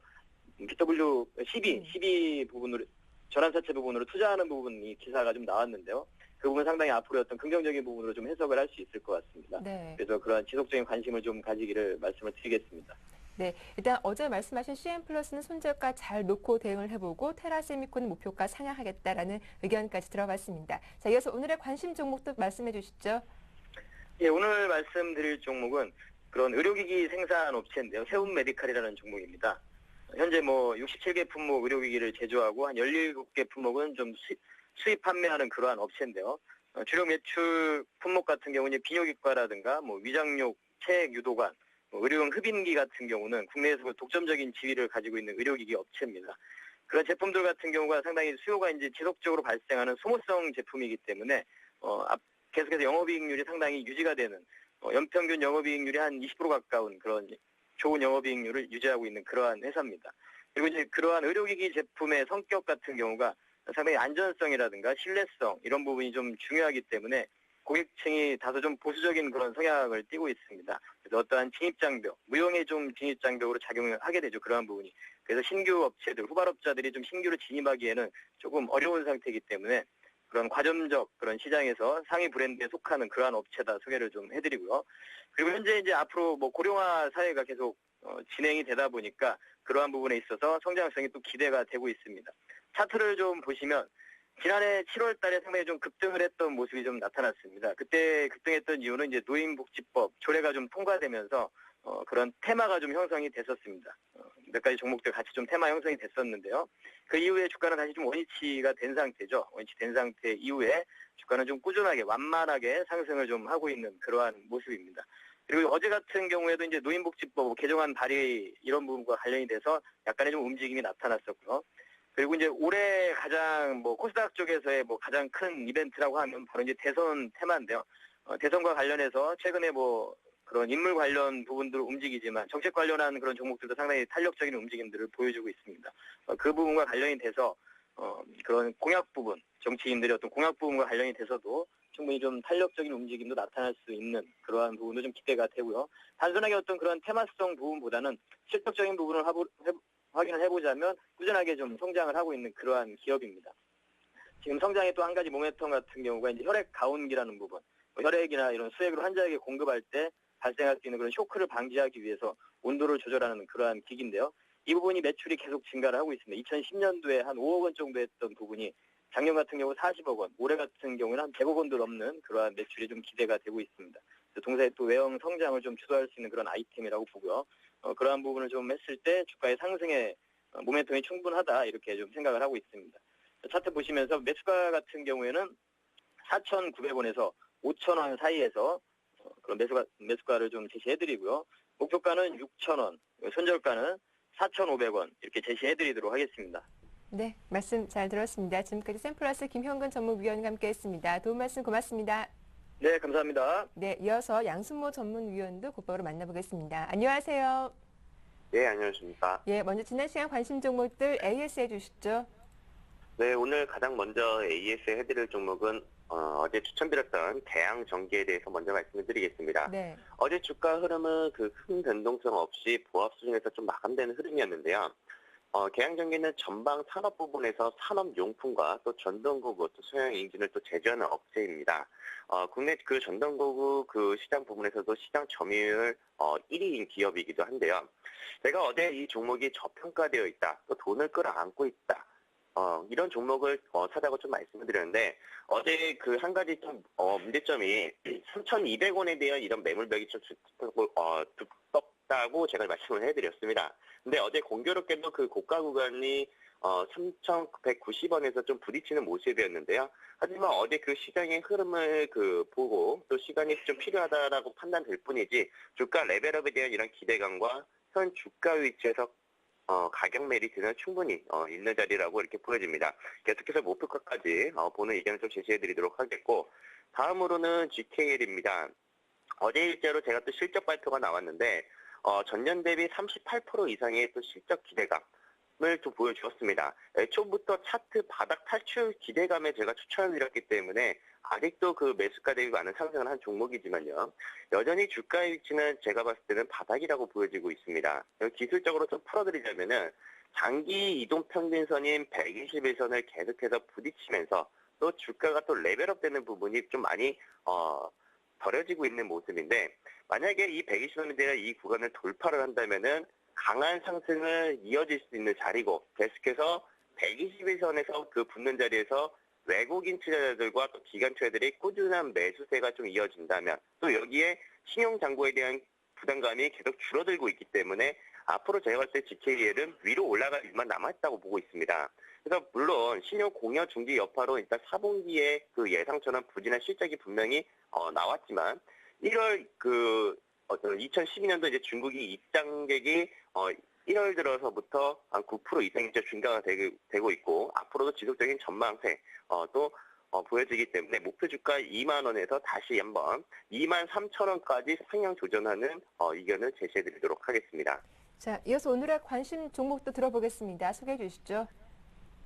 BW12 부분으로 전환사채 부분으로 투자하는 부분이 기사가 좀 나왔는데요. 그 부분 상당히 앞으로 어떤 긍정적인 부분으로 좀 해석을 할 수 있을 것 같습니다. 네. 그래서 그러한 지속적인 관심을 좀 가지기를 말씀을 드리겠습니다. 네, 일단 어제 말씀하신 CN 플러스는 손절가 잘 놓고 대응을 해보고 테라세미콘 목표가 상향하겠다라는 의견까지 들어봤습니다. 자, 이어서 오늘의 관심 종목도 말씀해 주시죠. 예, 오늘 말씀드릴 종목은 그런 의료기기 생산 업체인데요. 세운 메디칼이라는 종목입니다. 현재 67개 품목 의료기기를 제조하고 한 17개 품목은 좀 수입 판매하는 그러한 업체인데요. 주력 매출 품목 같은 경우는 비뇨기과라든가 위장욕, 체액 유도관, 의료용 흡인기 같은 경우는 국내에서 독점적인 지위를 가지고 있는 의료기기 업체입니다. 그런 제품들 같은 경우가 상당히 수요가 이제 지속적으로 발생하는 소모성 제품이기 때문에 계속해서 영업이익률이 상당히 유지가 되는 연평균 영업이익률이 한 20% 가까운 그런 좋은 영업이익률을 유지하고 있는 그러한 회사입니다. 그리고 이제 그러한 의료기기 제품의 성격 같은 경우가 상당히 안전성이라든가 신뢰성 이런 부분이 좀 중요하기 때문에 고객층이 다소 좀 보수적인 그런 성향을 띠고 있습니다. 그래서 어떠한 진입장벽, 무용의 좀 진입장벽으로 작용을 하게 되죠. 그러한 부분이. 그래서 신규 업체들, 후발업자들이 좀 신규로 진입하기에는 조금 어려운 상태이기 때문에 그런 과점적 그런 시장에서 상위 브랜드에 속하는 그러한 업체다 소개를 좀 해드리고요. 그리고 현재 이제 앞으로 고령화 사회가 계속 진행이 되다 보니까 그러한 부분에 있어서 성장성이 또 기대가 되고 있습니다. 차트를 좀 보시면 지난해 7월 달에 상당히 좀 급등을 했던 모습이 좀 나타났습니다. 그때 급등했던 이유는 이제 노인복지법 조례가 좀 통과되면서 그런 테마가 좀 형성이 됐었습니다. 몇 가지 종목들 같이 좀 테마 형성이 됐었는데요. 그 이후에 주가는 다시 좀 원위치가 된 상태죠. 원위치 된 상태 이후에 주가는 좀 꾸준하게 완만하게 상승을 좀 하고 있는 그러한 모습입니다. 그리고 어제 같은 경우에도 이제 노인복지법 개정안 발의 이런 부분과 관련이 돼서 약간의 좀 움직임이 나타났었고요. 그리고 이제 올해 가장 코스닥 쪽에서의 가장 큰 이벤트라고 하면 바로 이제 대선 테마인데요. 대선과 관련해서 최근에 그런 인물 관련 부분들을 움직이지만 정책 관련한 그런 종목들도 상당히 탄력적인 움직임들을 보여주고 있습니다. 그 부분과 관련이 돼서 그런 공약 부분, 정치인들의 어떤 공약 부분과 관련이 돼서도 충분히 좀 탄력적인 움직임도 나타날 수 있는 그러한 부분도 좀 기대가 되고요. 단순하게 어떤 그런 테마성 부분보다는 실적적인 부분을 확인을 해보자면 꾸준하게 좀 성장을 하고 있는 그러한 기업입니다. 지금 성장의 또 한 가지 모멘텀 같은 경우가 이제 혈액 가온기라는 부분, 혈액이나 이런 수액을 환자에게 공급할 때 발생할 수 있는 그런 쇼크를 방지하기 위해서 온도를 조절하는 그러한 기기인데요. 이 부분이 매출이 계속 증가를 하고 있습니다. 2010년도에 한 5억 원 정도 했던 부분이 작년 같은 경우 40억 원, 올해 같은 경우는 한 100억 원도 넘는 그러한 매출이 좀 기대가 되고 있습니다. 동사의 또 외형 성장을 좀 주도할 수 있는 그런 아이템이라고 보고요. 그러한 부분을 좀 했을 때 주가의 상승에 모멘텀이 충분하다 이렇게 좀 생각을 하고 있습니다. 차트 보시면서 매수가 같은 경우에는 4,900원에서 5,000원 사이에서 그런 매수가를 좀 제시해드리고요. 목표가는 6,000원, 손절가는 4,500원 이렇게 제시해드리도록 하겠습니다. 네, 말씀 잘 들었습니다. 지금까지 샘플러스 김형근 전문위원과 함께했습니다. 도움 말씀 고맙습니다. 네, 감사합니다. 네, 이어서 양순모 전문위원도 곧바로 만나보겠습니다. 안녕하세요. 네, 안녕하십니까. 예, 먼저 지난 시간 관심 종목들 AS 해주시죠. 네, 오늘 가장 먼저 AS 해드릴 종목은 어제 추천드렸던 대양전기에 대해서 먼저 말씀을 드리겠습니다. 네. 어제 주가 흐름은 그 큰 변동성 없이 보합 수준에서 좀 마감되는 흐름이었는데요. 계양전기는 전방 산업 부분에서 산업용품과 또 전동고구, 또 소형 엔진을 또 제조하는 업체입니다. 국내 그 전동고구 그 시장 부분에서도 시장 점유율 1위인 기업이기도 한데요. 제가 어제 이 종목이 저평가되어 있다, 또 돈을 끌어안고 있다, 이런 종목을 사자고 좀 말씀을 드렸는데, 어제 그 한 가지 좀 문제점이 3,200원에 대한 이런 매물벽이 좀 두껍다고 제가 말씀을 해드렸습니다. 근데 어제 공교롭게도 그 고가 구간이 3,190원에서 좀 부딪히는 모습이었는데요. 하지만 어제 그 시장의 흐름을 보고 또 시간이 좀 필요하다라고 판단될 뿐이지, 주가 레벨업에 대한 이런 기대감과 현 주가 위치에서 가격 메리트는 충분히 있는 자리라고 이렇게 보여집니다. 계속해서 목표가까지 보는 의견을 좀 제시해드리도록 하겠고, 다음으로는 GKL입니다. 어제 일자로 제가 또 실적 발표가 나왔는데 전년 대비 38% 이상의 또 실적 기대감을 좀 보여주었습니다. 애초부터 차트 바닥 탈출 기대감에 제가 추천을 드렸기 때문에 아직도 그 매수가 대비 많은 상승을 한 종목이지만요, 여전히 주가의 위치는 제가 봤을 때는 바닥이라고 보여지고 있습니다. 기술적으로 좀 풀어드리자면은 장기 이동 평균선인 121선을 계속해서 부딪히면서 또 주가가 또 레벨업 되는 부분이 좀 많이 버려지고 있는 모습인데, 만약에 이 120원에 대한 이 구간을 돌파를 한다면은 강한 상승을 이어질 수 있는 자리고, 계속해서 121선에서 그 붙는 자리에서 외국인 투자자들과 또 기관 투자들이 꾸준한 매수세가 좀 이어진다면, 또 여기에 신용장고에 대한 부담감이 계속 줄어들고 있기 때문에 앞으로 제가 봤을 때 GKL은 위로 올라갈 일만 남아있다고 보고 있습니다. 그래서 물론 신용 공여 중지 여파로 일단 4분기에 그 예상처럼 부진한 실적이 분명히 나왔지만, 1월 2012년도 이제 중국이 입장객이 1월 들어서부터 한 9% 이상이 증가가 되고 있고, 앞으로도 지속적인 전망세 또 보여지기 때문에 목표 주가 2만 원에서 다시 한번 2만 3천 원까지 상향 조정하는 의견을 제시해드리도록 하겠습니다. 자, 이어서 오늘의 관심 종목도 들어보겠습니다. 소개해 주시죠.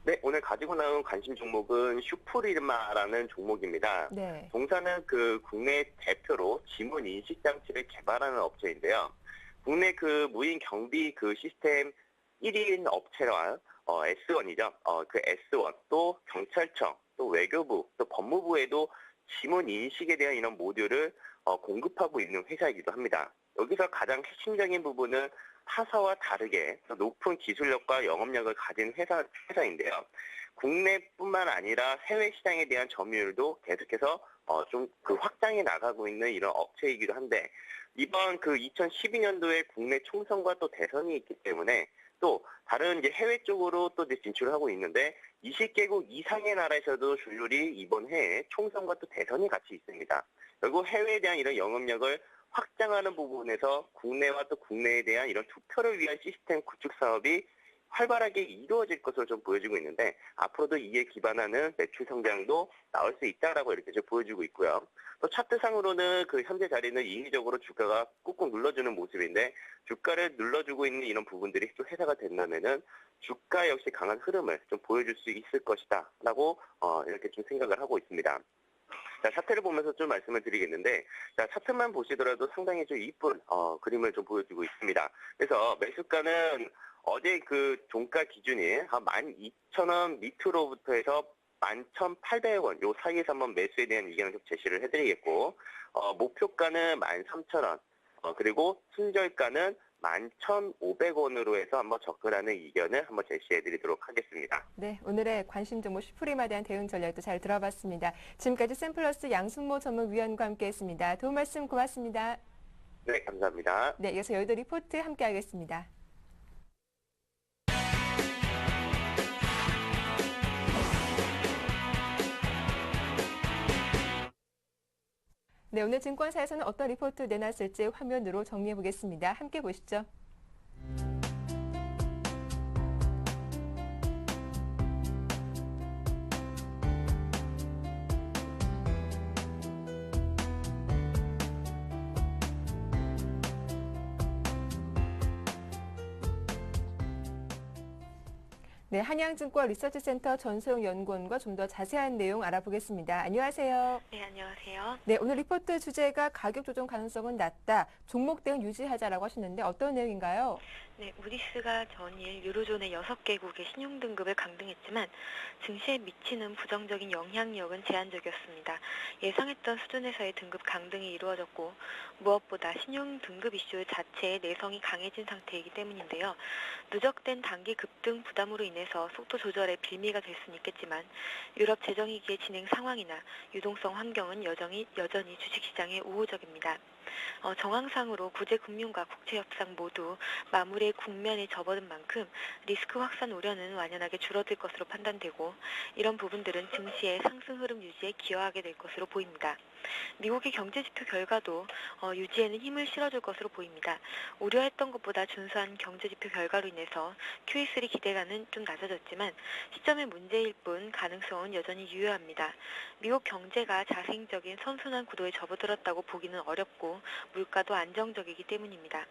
네, 오늘 가지고 나온 관심 종목은 슈프리마라는 종목입니다. 네. 동사는 그 국내 대표로 지문 인식 장치를 개발하는 업체인데요. 국내 그 무인 경비 그 시스템 1인 업체와 S1이죠. 그 S1 또 경찰청 또 외교부 또 법무부에도 지문 인식에 대한 이런 모듈을 공급하고 있는 회사이기도 합니다. 여기서 가장 핵심적인 부분은 타사와 다르게 높은 기술력과 영업력을 가진 회사인데요. 국내뿐만 아니라 해외 시장에 대한 점유율도 계속해서 좀 그 확장해 나가고 있는 이런 업체이기도 한데, 이번 그 2012년도에 국내 총선과 또 대선이 있기 때문에 또 다른 이제 해외 쪽으로 또 이제 진출을 하고 있는데, 20개국 이상의 나라에서도 주요리 이번 해에 총선과 또 대선이 같이 있습니다. 결국 해외에 대한 이런 영업력을 확장하는 부분에서 국내와 또 국내에 대한 이런 투표를 위한 시스템 구축 사업이 활발하게 이루어질 것으로 좀 보여지고 있는데, 앞으로도 이에 기반하는 매출 성장도 나올 수 있다라고 이렇게 좀 보여지고 있고요. 또 차트상으로는 그 현재 자리는 인위적으로 주가가 꾹꾹 눌러주는 모습인데, 주가를 눌러주고 있는 이런 부분들이 또 해소가 된다면은 주가 역시 강한 흐름을 좀 보여줄 수 있을 것이다라고 이렇게 좀 생각을 하고 있습니다. 자, 차트를 보면서 좀 말씀을 드리겠는데, 자, 차트만 보시더라도 상당히 좀 이쁜 그림을 좀 보여주고 있습니다. 그래서 매수가는 어제 그 종가 기준이 한 12,000원 밑으로부터 해서 11,800원 요 사이에서 한번 매수에 대한 의견을 좀 제시를 해드리겠고, 목표가는 13,000원, 그리고 순절가는 11,500원으로 해서 한번 접근하는 의견을 한번 제시해드리도록 하겠습니다. 네, 오늘의 관심 종목 슈프림에 대한 대응 전략도 잘 들어봤습니다. 지금까지 샘플러스 양순모 전문위원과 함께했습니다. 도움 말씀 고맙습니다. 네, 감사합니다. 네, 이어서 여의도 리포트 함께하겠습니다. 네, 오늘 증권사에서는 어떤 리포트 내놨을지 화면으로 정리해 보겠습니다. 함께 보시죠. 네, 한양증권 리서치센터 전소영 연구원과 좀 더 자세한 내용 알아보겠습니다. 안녕하세요. 네, 안녕하세요. 네, 오늘 리포트 주제가 가격 조정 가능성은 낮다. 종목 대응 유지하자라고 하셨는데 어떤 내용인가요? 네, 무디스가 전일 유로존의 6개국의 신용등급을 강등했지만 증시에 미치는 부정적인 영향력은 제한적이었습니다. 예상했던 수준에서의 등급 강등이 이루어졌고 무엇보다 신용등급 이슈 자체의 내성이 강해진 상태이기 때문인데요. 누적된 단기 급등 부담으로 인해서 속도 조절에 빌미가 될 수는 있겠지만 유럽 재정위기의 진행 상황이나 유동성 환경은 여전히 주식시장에 우호적입니다. 정황상으로 구제금융과 국채협상 모두 마무리의 국면에 접어든 만큼 리스크 확산 우려는 완연하게 줄어들 것으로 판단되고 이런 부분들은 증시의 상승 흐름 유지에 기여하게 될 것으로 보입니다. 미국의 경제지표 결과도 유지에는 힘을 실어줄 것으로 보입니다. 우려했던 것보다 준수한 경제지표 결과로 인해서 QE3 기대감은 좀 낮아졌지만 시점의 문제일 뿐 가능성은 여전히 유효합니다. 미국 경제가 자생적인 선순환 구도에 접어들었다고 보기는 어렵고 물가도 안정적이기 때문입니다.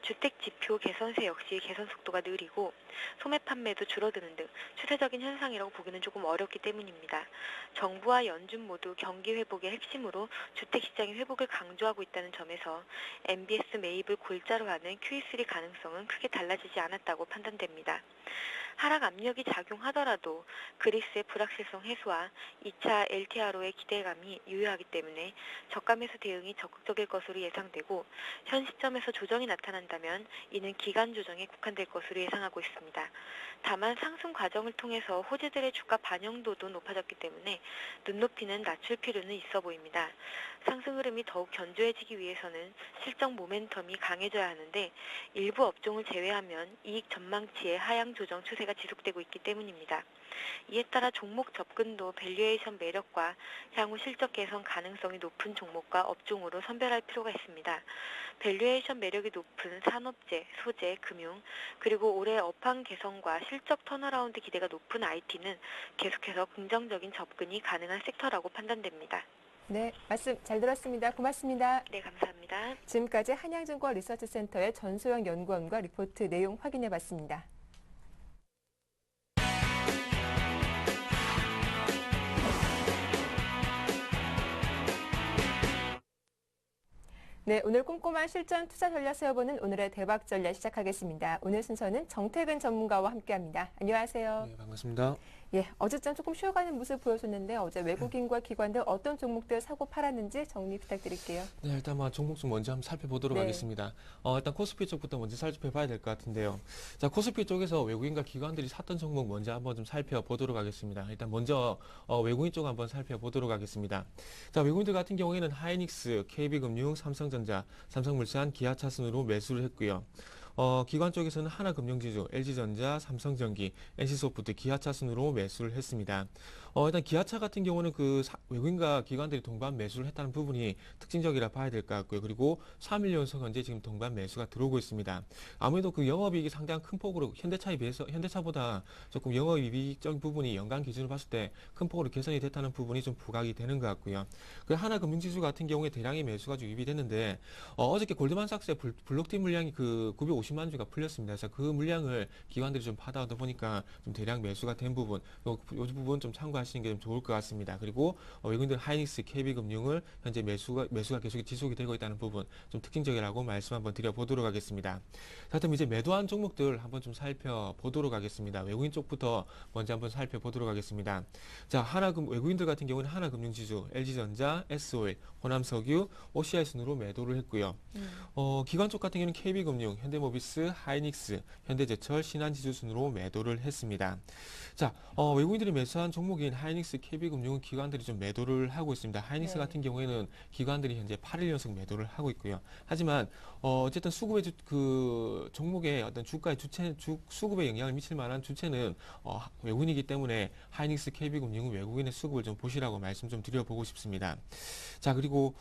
주택지표 개선세 역시 개선 속도가 느리고 소매 판매도 줄어드는 등 추세적인 현상이라고 보기는 조금 어렵기 때문입니다. 정부와 연준 모두 경기 회복의 핵심으로 주택시장의 회복을 강조하고 있다는 점에서 MBS 매입을 골자로 하는 QE3 가능성은 크게 달라지지 않았다고 판단됩니다. 하락 압력이 작용하더라도 그리스의 불확실성 해소와 2차 LTRO의 기대감이 유효하기 때문에 저가 매수 대응이 적극적일 것으로 예상되고 현 시점에서 조정이 나타난다면 이는 기간 조정에 국한될 것으로 예상하고 있습니다. 다만 상승 과정을 통해서 호재들의 주가 반영도도 높아졌기 때문에 눈높이는 낮출 필요는 있어 보입니다. 상승 흐름이 더욱 견조해지기 위해서는 실적 모멘텀이 강해져야 하는데 일부 업종을 제외하면 이익 전망치의 하향 조정 추세가 지속되고 있기 때문입니다. 이에 따라 종목 접근도 밸류에이션 매력과 향후 실적 개선 가능성이 높은 종목과 업종으로 선별할 필요가 있습니다. 밸류에이션 매력이 높은 산업재, 소재, 금융, 그리고 올해 업황 개선과 실적 턴어라운드 기대가 높은 IT는 계속해서 긍정적인 접근이 가능한 섹터라고 판단됩니다. 네, 말씀 잘 들었습니다. 고맙습니다. 네, 감사합니다. 지금까지 한양증권 리서치센터의 전소영 연구원과 리포트 내용 확인해봤습니다. 네, 오늘 꼼꼼한 실전 투자 전략 세워보는 오늘의 대박 전략 시작하겠습니다. 오늘 순서는 정태근 전문가와 함께합니다. 안녕하세요. 네, 반갑습니다. 예, 어제쯤 조금 쉬어가는 모습 보여줬는데 어제 외국인과 기관들 어떤 종목들 사고 팔았는지 정리 부탁드릴게요. 네, 일단 종목 좀 먼저 한번 살펴보도록 네. 하겠습니다. 일단 코스피 쪽부터 먼저 살펴봐야 될 것 같은데요. 자, 코스피 쪽에서 외국인과 기관들이 샀던 종목 먼저 한번 좀 살펴보도록 하겠습니다. 일단 먼저 외국인 쪽 한번 살펴보도록 하겠습니다. 자, 외국인들 같은 경우에는 하이닉스, KB금융, 삼성전자, 삼성물산, 기아차 순으로 매수를 했고요. 기관 쪽에서는 하나금융지주, LG전자, 삼성전기, NC소프트, 기아차 순으로 매수를 했습니다. 일단 기아차 같은 경우는 외국인과 기관들이 동반 매수를 했다는 부분이 특징적이라 봐야 될 것 같고요. 그리고 3일 연속 현재 지금 동반 매수가 들어오고 있습니다. 아무래도 그 영업이익이 상당히 큰 폭으로 현대차에 비해서 현대차보다 조금 영업이익적인 부분이 연간 기준으로 봤을 때 큰 폭으로 개선이 됐다는 부분이 좀 부각이 되는 것 같고요. 그 하나금융지수 같은 경우에 대량의 매수가 좀 유입이 됐는데 어저께 골드만삭스의 블록티 물량이 950만 주가 풀렸습니다. 그래서 그 물량을 기관들이 좀 받아오다 보니까 좀 대량 매수가 된 부분, 이 부분 좀 참고하시는 게 좀 좋을 것 같습니다. 그리고 외국인들 하이닉스, KB금융을 현재 매수가 계속 지속이 되고 있다는 부분 좀 특징적이라고 말씀 한번 드려보도록 하겠습니다. 자, 그럼 이제 매도한 종목들 한번 좀 살펴보도록 하겠습니다. 외국인 쪽부터 먼저 한번 살펴보도록 하겠습니다. 자, 외국인들 같은 경우는 하나금융지주, LG전자, SO일, 호남석유, OCI 순으로 매도를 했고요. 기관 쪽 같은 경우는 KB금융, 현대모비스, 하이닉스, 현대제철, 신한지주 순으로 매도를 했습니다. 자, 외국인들이 매수한 종목인 하이닉스, KB금융은 기관들이 좀 매도를 하고 있습니다. 하이닉스 네. 같은 경우에는 기관들이 현재 8일 연속 매도를 하고 있고요. 하지만 어쨌든 수급의 종목의 어떤 주가의 수급에 영향을 미칠 만한 주체는 외국인이기 때문에 하이닉스, KB금융은 외국인의 수급을 좀 보시라고 말씀 좀 드려보고 싶습니다. 자, 그리고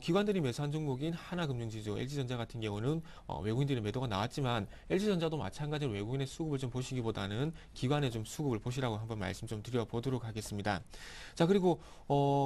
기관들이 매수한 종목인 하나금융지주, LG전자 같은 경우는 외국인들의 매도가 나왔지만 LG전자도 마찬가지로 외국인의 수급을 좀 보시기보다는 기관의 좀 수급을 보시라고 한번 말씀 좀 드려보도록 하겠습니다. 하겠습니다. 자, 그리고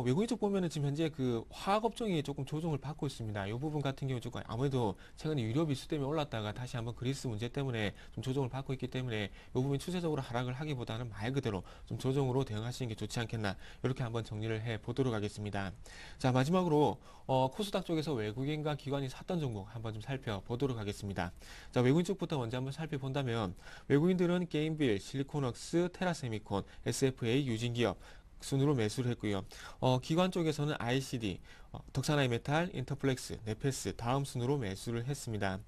외국인 쪽 보면은 지금 현재 그 화학 업종이 조금 조정을 받고 있습니다. 이 부분 같은 경우 조금 아무래도 최근에 유럽 이슈 때문에 올랐다가 다시 한번 그리스 문제 때문에 좀 조정을 받고 있기 때문에 이 부분이 추세적으로 하락을 하기보다는 말 그대로 좀 조정으로 대응하시는 게 좋지 않겠나, 이렇게 한번 정리를 해 보도록 하겠습니다. 자, 마지막으로 코스닥 쪽에서 외국인과 기관이 샀던 종목 한번 좀 살펴보도록 하겠습니다. 자, 외국인 쪽부터 먼저 한번 살펴본다면 외국인들은 게임빌, 실리콘웍스, 테라세미콘, SFA, 유진기업 순으로 매수를 했고요. 기관 쪽에서는 ICD, 덕산하이메탈, 인터플렉스, 네페스 다음 순으로 매수를 했습니다.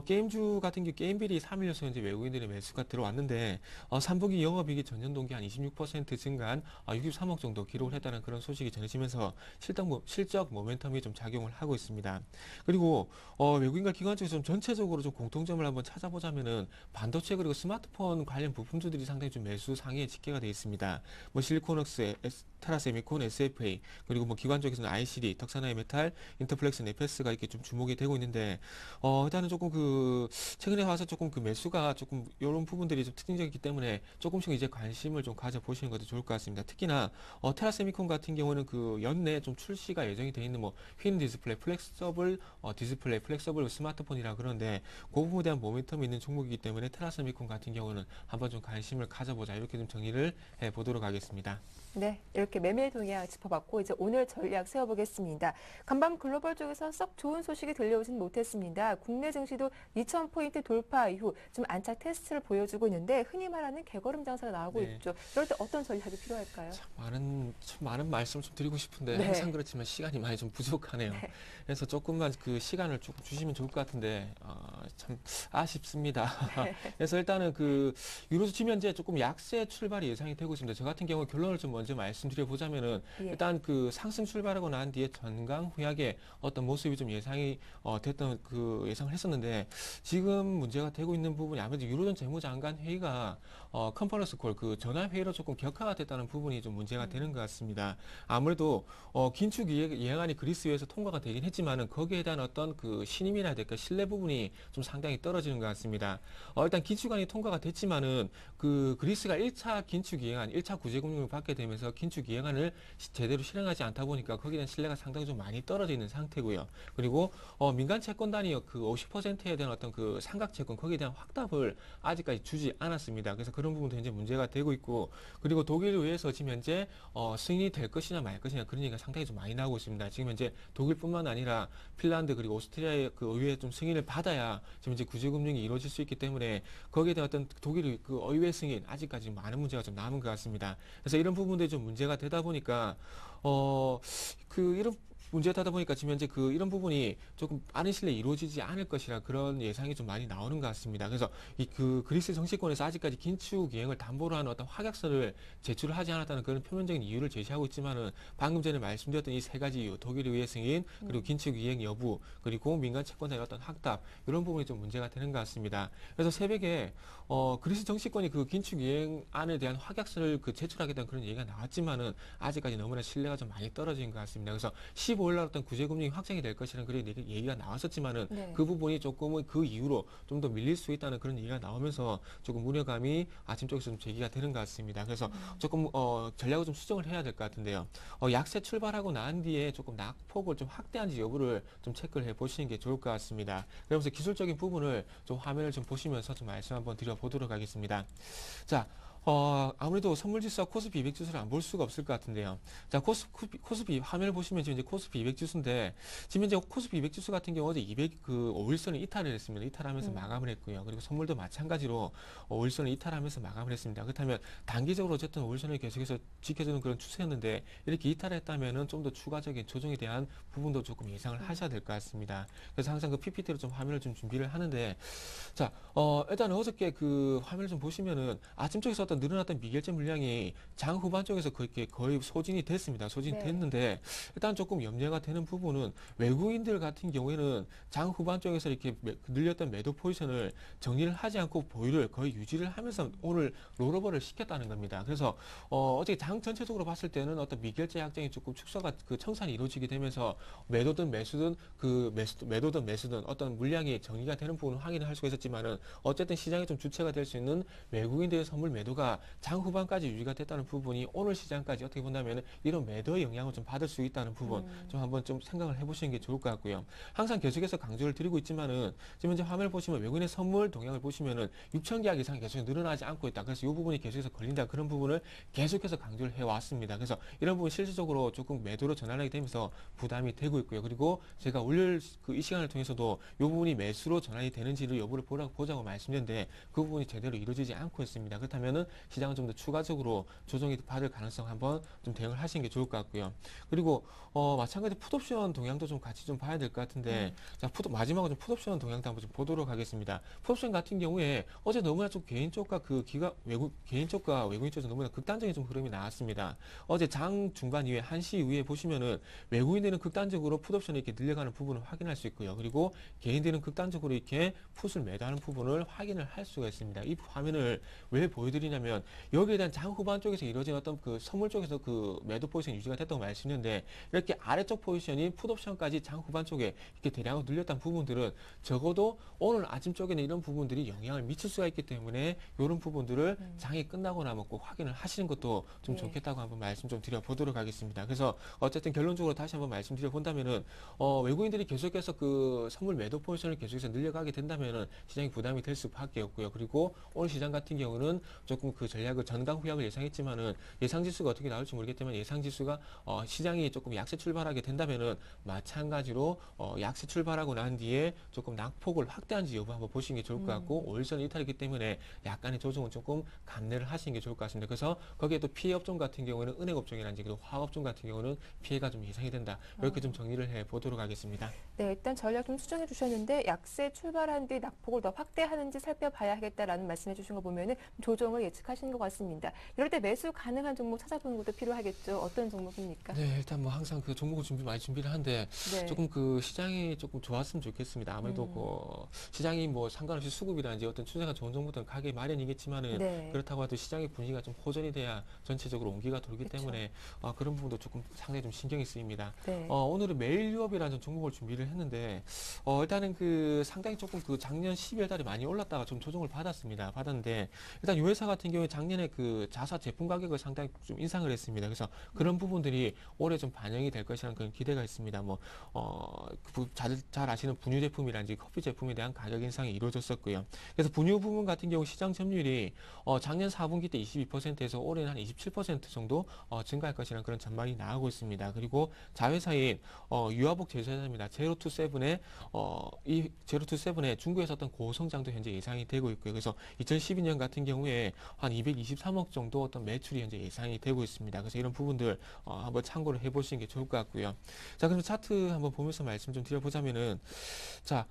게임주 같은 경우 게임빌이 3일 연속 현재 외국인들의 매수가 들어왔는데 3분기 영업이익이 전년 동기 한 26% 증가한 63억 정도 기록을 했다는 그런 소식이 전해지면서 실적 모멘텀이 좀 작용을 하고 있습니다. 그리고 외국인과 기관 쪽에서 좀 전체적으로 좀 공통점을 한번 찾아보자면은 반도체 그리고 스마트폰 관련 부품주들이 상당히 좀 매수 상위에 집계가 되어 있습니다. 뭐 실리콘웍스, 테라세미콘, SFA, 그리고 뭐 기관 쪽에서는 ICD, 덕산하이메탈, 인터플렉스, 네페스가 이렇게 좀 주목이 되고 있는데, 일단은 조금 최근에 와서 조금 그 매수가 조금 이런 부분들이 좀 특징적이기 때문에 조금씩 이제 관심을 좀 가져보시는 것도 좋을 것 같습니다. 특히나, 테라세미콘 같은 경우는 그 연내 좀 출시가 예정이 되어 있는 뭐 휜 디스플레이, 플렉서블 디스플레이, 플렉서블 스마트폰이라 그러는데, 그 부분에 대한 모멘텀이 있는 종목이기 때문에 테라세미콘 같은 경우는 한번 좀 관심을 가져보자, 이렇게 좀 정리를 해 보도록 하겠습니다. 네, 이렇게 매매 동향 짚어봤고 이제 오늘 전략 세워보겠습니다. 간밤 글로벌 쪽에서 썩 좋은 소식이 들려오진 못했습니다. 국내 증시도 2,000포인트 돌파 이후 좀 안착 테스트를 보여주고 있는데 흔히 말하는 개걸음 장사가 나오고 네. 있죠. 이럴 때 어떤 전략이 필요할까요? 참 많은 말씀 좀 드리고 싶은데 네. 항상 그렇지만 시간이 많이 좀 부족하네요. 네. 그래서 조금만 그 시간을 조금 주시면 좋을 것 같은데 참 아쉽습니다. 그래서 일단은 그 유로주 지금 현재 조금 약세 출발이 예상이 되고 있습니다. 저 같은 경우 결론을 좀 먼저 말씀드려 보자면은 예. 일단 그 상승 출발하고 난 뒤에 전강 후약의 어떤 모습이 좀 예상이 됐던 그 예상을 했었는데, 지금 문제가 되고 있는 부분이 아무래도 유로존 재무장관 회의가 컨퍼런스 콜 그 전화 회의로 조금 격화가 됐다는 부분이 좀 문제가 되는 것 같습니다. 아무래도 긴축 예행안이 그리스에서 통과가 되긴 했지만은 거기에 대한 어떤 그 신임이나 될까 신뢰 부분이 좀 상당히 떨어지는 것 같습니다. 일단 긴축안이 통과가 됐지만은 그 그리스가 1차 긴축 예행안, 1차 구제금융을 받게 되면서 긴축 예행안을 제대로 실행하지 않다 보니까 거기에 대한 신뢰가 상당히 좀 많이 떨어져 있는 상태고요. 그리고 민간 채권단위 그 50%에 대한 어떤 그 삼각 채권 거기에 대한 확답을 아직까지 주지 않았습니다. 그래서 그런 부분도 현재 문제가 되고 있고, 그리고 독일 의회에서 지금 현재 승인이 될 것이냐 말 것이냐 그런 얘기가 상당히 좀 많이 나오고 있습니다. 지금 현재 독일뿐만 아니라 핀란드 그리고 오스트리아의 그 의회 좀 승인을 받아야 지금 이제 구제금융이 이루어질 수 있기 때문에 거기에 대한 어떤 독일의 그 의회 승인 아직까지 많은 문제가 좀 남은 것 같습니다. 그래서 이런 부분들이 좀 문제가 되다 보니까 이런 문제가 되다 보니까 지금 현재 이런 부분이 조금 빠른 시일에 이루어지지 않을 것이라 그런 예상이 좀 많이 나오는 것 같습니다. 그래서 그리스 정치권에서 아직까지 긴축 이행을 담보로 하는 어떤 확약서를 제출을 하지 않았다는 그런 표면적인 이유를 제시하고 있지만은 방금 전에 말씀드렸던 이 세 가지 이유, 독일 의회 승인, 그리고 긴축 이행 여부, 그리고 민간 채권자의 어떤 확답, 이런 부분이 좀 문제가 되는 것 같습니다. 그래서 새벽에 그리스 정치권이 그 긴축 이행안에 대한 확약서를 제출하겠다는 그런 얘기가 나왔지만은 아직까지 너무나 신뢰가 좀 많이 떨어진 것 같습니다. 그래서 15일 날 어떤 구제금융이 확정이 될 것이라는 그런 얘기가 나왔었지만은 네. 그 부분이 조금은 그 이후로 좀 더 밀릴 수 있다는 그런 얘기가 나오면서 조금 우려감이 아침 쪽에서 좀 제기가 되는 것 같습니다. 그래서 조금 전략을 좀 수정을 해야 될 것 같은데요. 약세 출발하고 난 뒤에 조금 낙폭을 좀 확대한지 여부를 좀 체크를 해 보시는 게 좋을 것 같습니다. 그러면서 기술적인 부분을 좀 화면을 좀 보시면서 좀 말씀 한번 드려보도록 하겠습니다. 자. 아무래도 선물지수와 코스피 200 지수를 안 볼 수가 없을 것 같은데요. 자, 코스피 화면을 보시면 지금 이제 코스피 200 지수인데, 지금 이제 코스피 200 지수 같은 경우 어제 200 5일선을 이탈을 했습니다. 이탈하면서 마감을 했고요. 그리고 선물도 마찬가지로 5일선을 이탈하면서 마감을 했습니다. 그렇다면 단기적으로 어쨌든 5일선을 계속해서 지켜주는 그런 추세였는데, 이렇게 이탈했다면은 좀 더 추가적인 조정에 대한 부분도 조금 예상을 하셔야 될 것 같습니다. 그래서 항상 그 PPT로 좀 화면을 좀 준비를 하는데, 자, 일단 어저께 그 화면을 좀 보시면은 아침 쪽에서 어떤 늘어났던 미결제 물량이 장 후반 쪽에서 거의 소진이 됐습니다. 소진이 네. 됐는데, 일단 조금 염려가 되는 부분은 외국인들 같은 경우에는 장 후반 쪽에서 이렇게 늘렸던 매도 포지션을 정리를 하지 않고 보유를 거의 유지를 하면서 오늘 롤오버를 시켰다는 겁니다. 그래서 어제 장 전체적으로 봤을 때는 어떤 미결제 약정이 조금 축소가 청산이 이루어지게 되면서 매도든 매수든 매도든 매수든 어떤 물량이 정리가 되는 부분을 확인을 할 수가 있었지만은 어쨌든 시장에 좀 주체가 될 수 있는 외국인들의 선물 매도가 매수가 장 후반까지 유지가 됐다는 부분이 오늘 시장까지 어떻게 본다면 이런 매도의 영향을 좀 받을 수 있다는 부분 좀 한번 좀 생각을 해보시는 게 좋을 것 같고요. 항상 계속해서 강조를 드리고 있지만은 지금 현재 화면을 보시면 외국인의 선물 동향을 보시면은 6천 계약 이상 계속 늘어나지 않고 있다. 그래서 이 부분이 계속해서 걸린다. 그런 부분을 계속해서 강조를 해왔습니다. 그래서 이런 부분 실질적으로 조금 매도로 전환하게 되면서 부담이 되고 있고요. 그리고 제가 월요일 이 시간을 통해서도 이 부분이 매수로 전환이 되는지를 여부를 보자고 말씀드렸는데 그 부분이 제대로 이루어지지 않고 있습니다. 그렇다면은 시장은 좀 더 추가적으로 조정이 받을 가능성 한번 좀 대응을 하시는 게 좋을 것 같고요. 그리고 마찬가지로 풋옵션 동향도 좀 같이 좀 봐야 될 것 같은데 자, 마지막으로 좀 풋옵션 동향도 한번 좀 보도록 하겠습니다. 풋옵션 같은 경우에 어제 너무나 좀 개인 쪽과 개인 쪽과 외국인 쪽에서 너무나 극단적인 좀 흐름이 나왔습니다. 어제 장 중반 이후에 1시 이후에 보시면은 외국인들은 극단적으로 풋옵션이 이렇게 늘려가는 부분을 확인할 수 있고요. 그리고 개인들은 극단적으로 이렇게 풋을 매도하는 부분을 확인을 할 수가 있습니다. 이 화면을 왜 보여드리냐면 여기에 대한 장 후반 쪽에서 이루어진 어떤 그 선물 쪽에서 그 매도 포지션이 유지가 됐다고 말씀드렸는데 이렇게 아래쪽 포지션이 풋옵션까지 장 후반 쪽에 이렇게 대량으로 늘렸다는 부분들은 적어도 오늘 아침 쪽에는 이런 부분들이 영향을 미칠 수가 있기 때문에 이런 부분들을 장이 끝나고 나면 꼭 확인을 하시는 것도 좀 좋겠다고 한번 말씀 좀 드려보도록 하겠습니다. 그래서 어쨌든 결론적으로 다시 한번 말씀드려 본다면은 외국인들이 계속해서 그 선물 매도 포지션을 계속해서 늘려가게 된다면은 시장이 부담이 될 수밖에 없고요. 그리고 오늘 시장 같은 경우는 조금 그 전략을 전강 후약을 예상했지만은 예상 지수가 어떻게 나올지 모르겠지만 예상 지수가 시장이 조금 약세 출발하게 된다면은 마찬가지로 약세 출발하고 난 뒤에 조금 낙폭을 확대한지 여부 한번 보시는 게 좋을 것 같고 5일선 이탈이기 때문에 약간의 조정은 조금 감내를 하시는 게 좋을 것 같습니다. 그래서 거기에 또 피해 업종 같은 경우는 은행 업종이라든지 그리고 화학 업종 같은 경우는 피해가 좀 예상이 된다. 이렇게 좀 정리를 해 보도록 하겠습니다. 네, 일단 전략 좀 수정해 주셨는데 약세 출발한 뒤 낙폭을 더 확대하는지 살펴봐야 하겠다라는 말씀해 주신 거 보면은 조정을 예측하시는 것 같습니다. 이럴 때 매수 가능한 종목 찾아보는 것도 필요하겠죠. 어떤 종목입니까? 네, 일단 뭐 항상 그 종목을 많이 준비를 하는데 네. 조금 그 시장이 조금 좋았으면 좋겠습니다. 아무래도 시장이 뭐 상관없이 수급이라든지 어떤 추세가 좋은 정보들은 가게 마련이겠지만은 네. 그렇다고 해도 시장의 분위기가 좀 호전이 돼야 전체적으로 온기가 돌기 그쵸. 때문에 그런 부분도 조금 상당히 좀 신경이 쓰입니다. 네. 오늘은 매일 유업이라는 종목을 준비를 했는데 일단은 그 상당히 조금 그 작년 12월 달에 많이 올랐다가 좀 조정을 받았는데 일단 이 회사 같은 경우에 작년에 그 자사 제품 가격을 상당히 좀 인상을 했습니다. 그래서 그런 부분들이 올해 좀 반영이 될 것이라는 그런 기대가 있습니다. 잘 아시는 분유 제품이라든지 커피 제품에 대한 가격 인상이 이루어졌었고요. 그래서 분유 부분 같은 경우 시장 점유율이 작년 4분기 때 22%에서 올해는 한 27% 정도 증가할 것이라는 그런 전망이 나오고 있습니다. 그리고 자회사인 유아복 제조사입니다. 제로투세븐의 이 제로투세븐의 중국에서 어떤 고성장도 현재 예상이 되고 있고요. 그래서 2012년 같은 경우에 한 223억 정도 어떤 매출이 현재 예상이 되고 있습니다. 그래서 이런 부분들 한번 참고를 해보시는 게 좋을 것 같고요. 자, 그럼 차트 한번 보면서 말씀 좀 드려보자면은 자,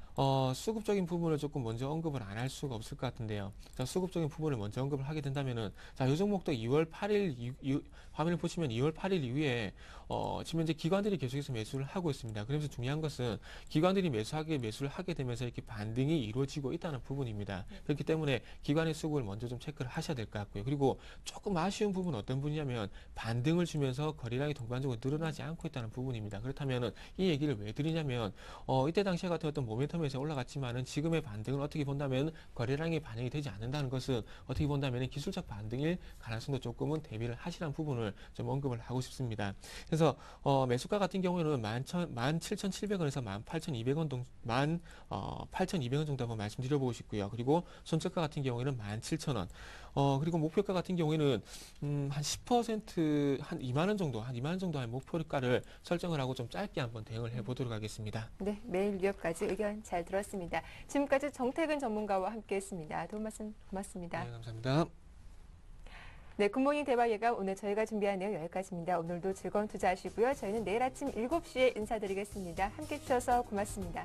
수급적인 부분을 조금 먼저 언급을 안 할 수가 없을 것 같은데요. 자, 수급적인 부분을 먼저 언급을 하게 된다면은 자, 이 종목도 2월 8일 화면을 보시면 2월 8일 이후에 지금 현재 기관들이 계속해서 매수를 하고 있습니다. 그러면서 중요한 것은 기관들이 매수를 하게 되면서 이렇게 반등이 이루어지고 있다는 부분입니다. 그렇기 때문에 기관의 수급을 먼저 좀 체크를 하셔야 될 것 같고요. 그리고 조금 아쉬운 부분은 어떤 부분이냐면 반등을 주면서 거래량이 동반적으로 늘어나지 않고 있다는 부분입니다. 그렇다면은 이 얘기를 왜 드리냐면 이때 당시에 같은 어떤 모멘텀에서 올라갔지만은 지금의 반등을 어떻게 본다면 거래량이 반영이 되지 않는다는 것은 어떻게 본다면 기술적 반등일 가능성도 조금은 대비를 하시라는 부분을 좀 언급을 하고 싶습니다. 그래서 매수가 같은 경우에는 17,700원에서 18,200원 18,200원 정도 한번 말씀드려보고 싶고요. 그리고 손절가 같은 경우에는 17,000원. 그리고 목표가 같은 경우에는 한 10%, 한 2만 원 정도 한 목표가를 설정을 하고 좀 짧게 한번 대응을 해보도록 하겠습니다. 네, 매일 뉴욕까지 의견 잘 들었습니다. 지금까지 정태근 전문가와 함께했습니다. 도움 말씀 고맙습니다. 네, 감사합니다. 네, 굿모닝 대박 예감 오늘 저희가 준비한 내용 여기까지입니다. 오늘도 즐거운 투자하시고요. 저희는 내일 아침 7시에 인사드리겠습니다. 함께해 주셔서 고맙습니다.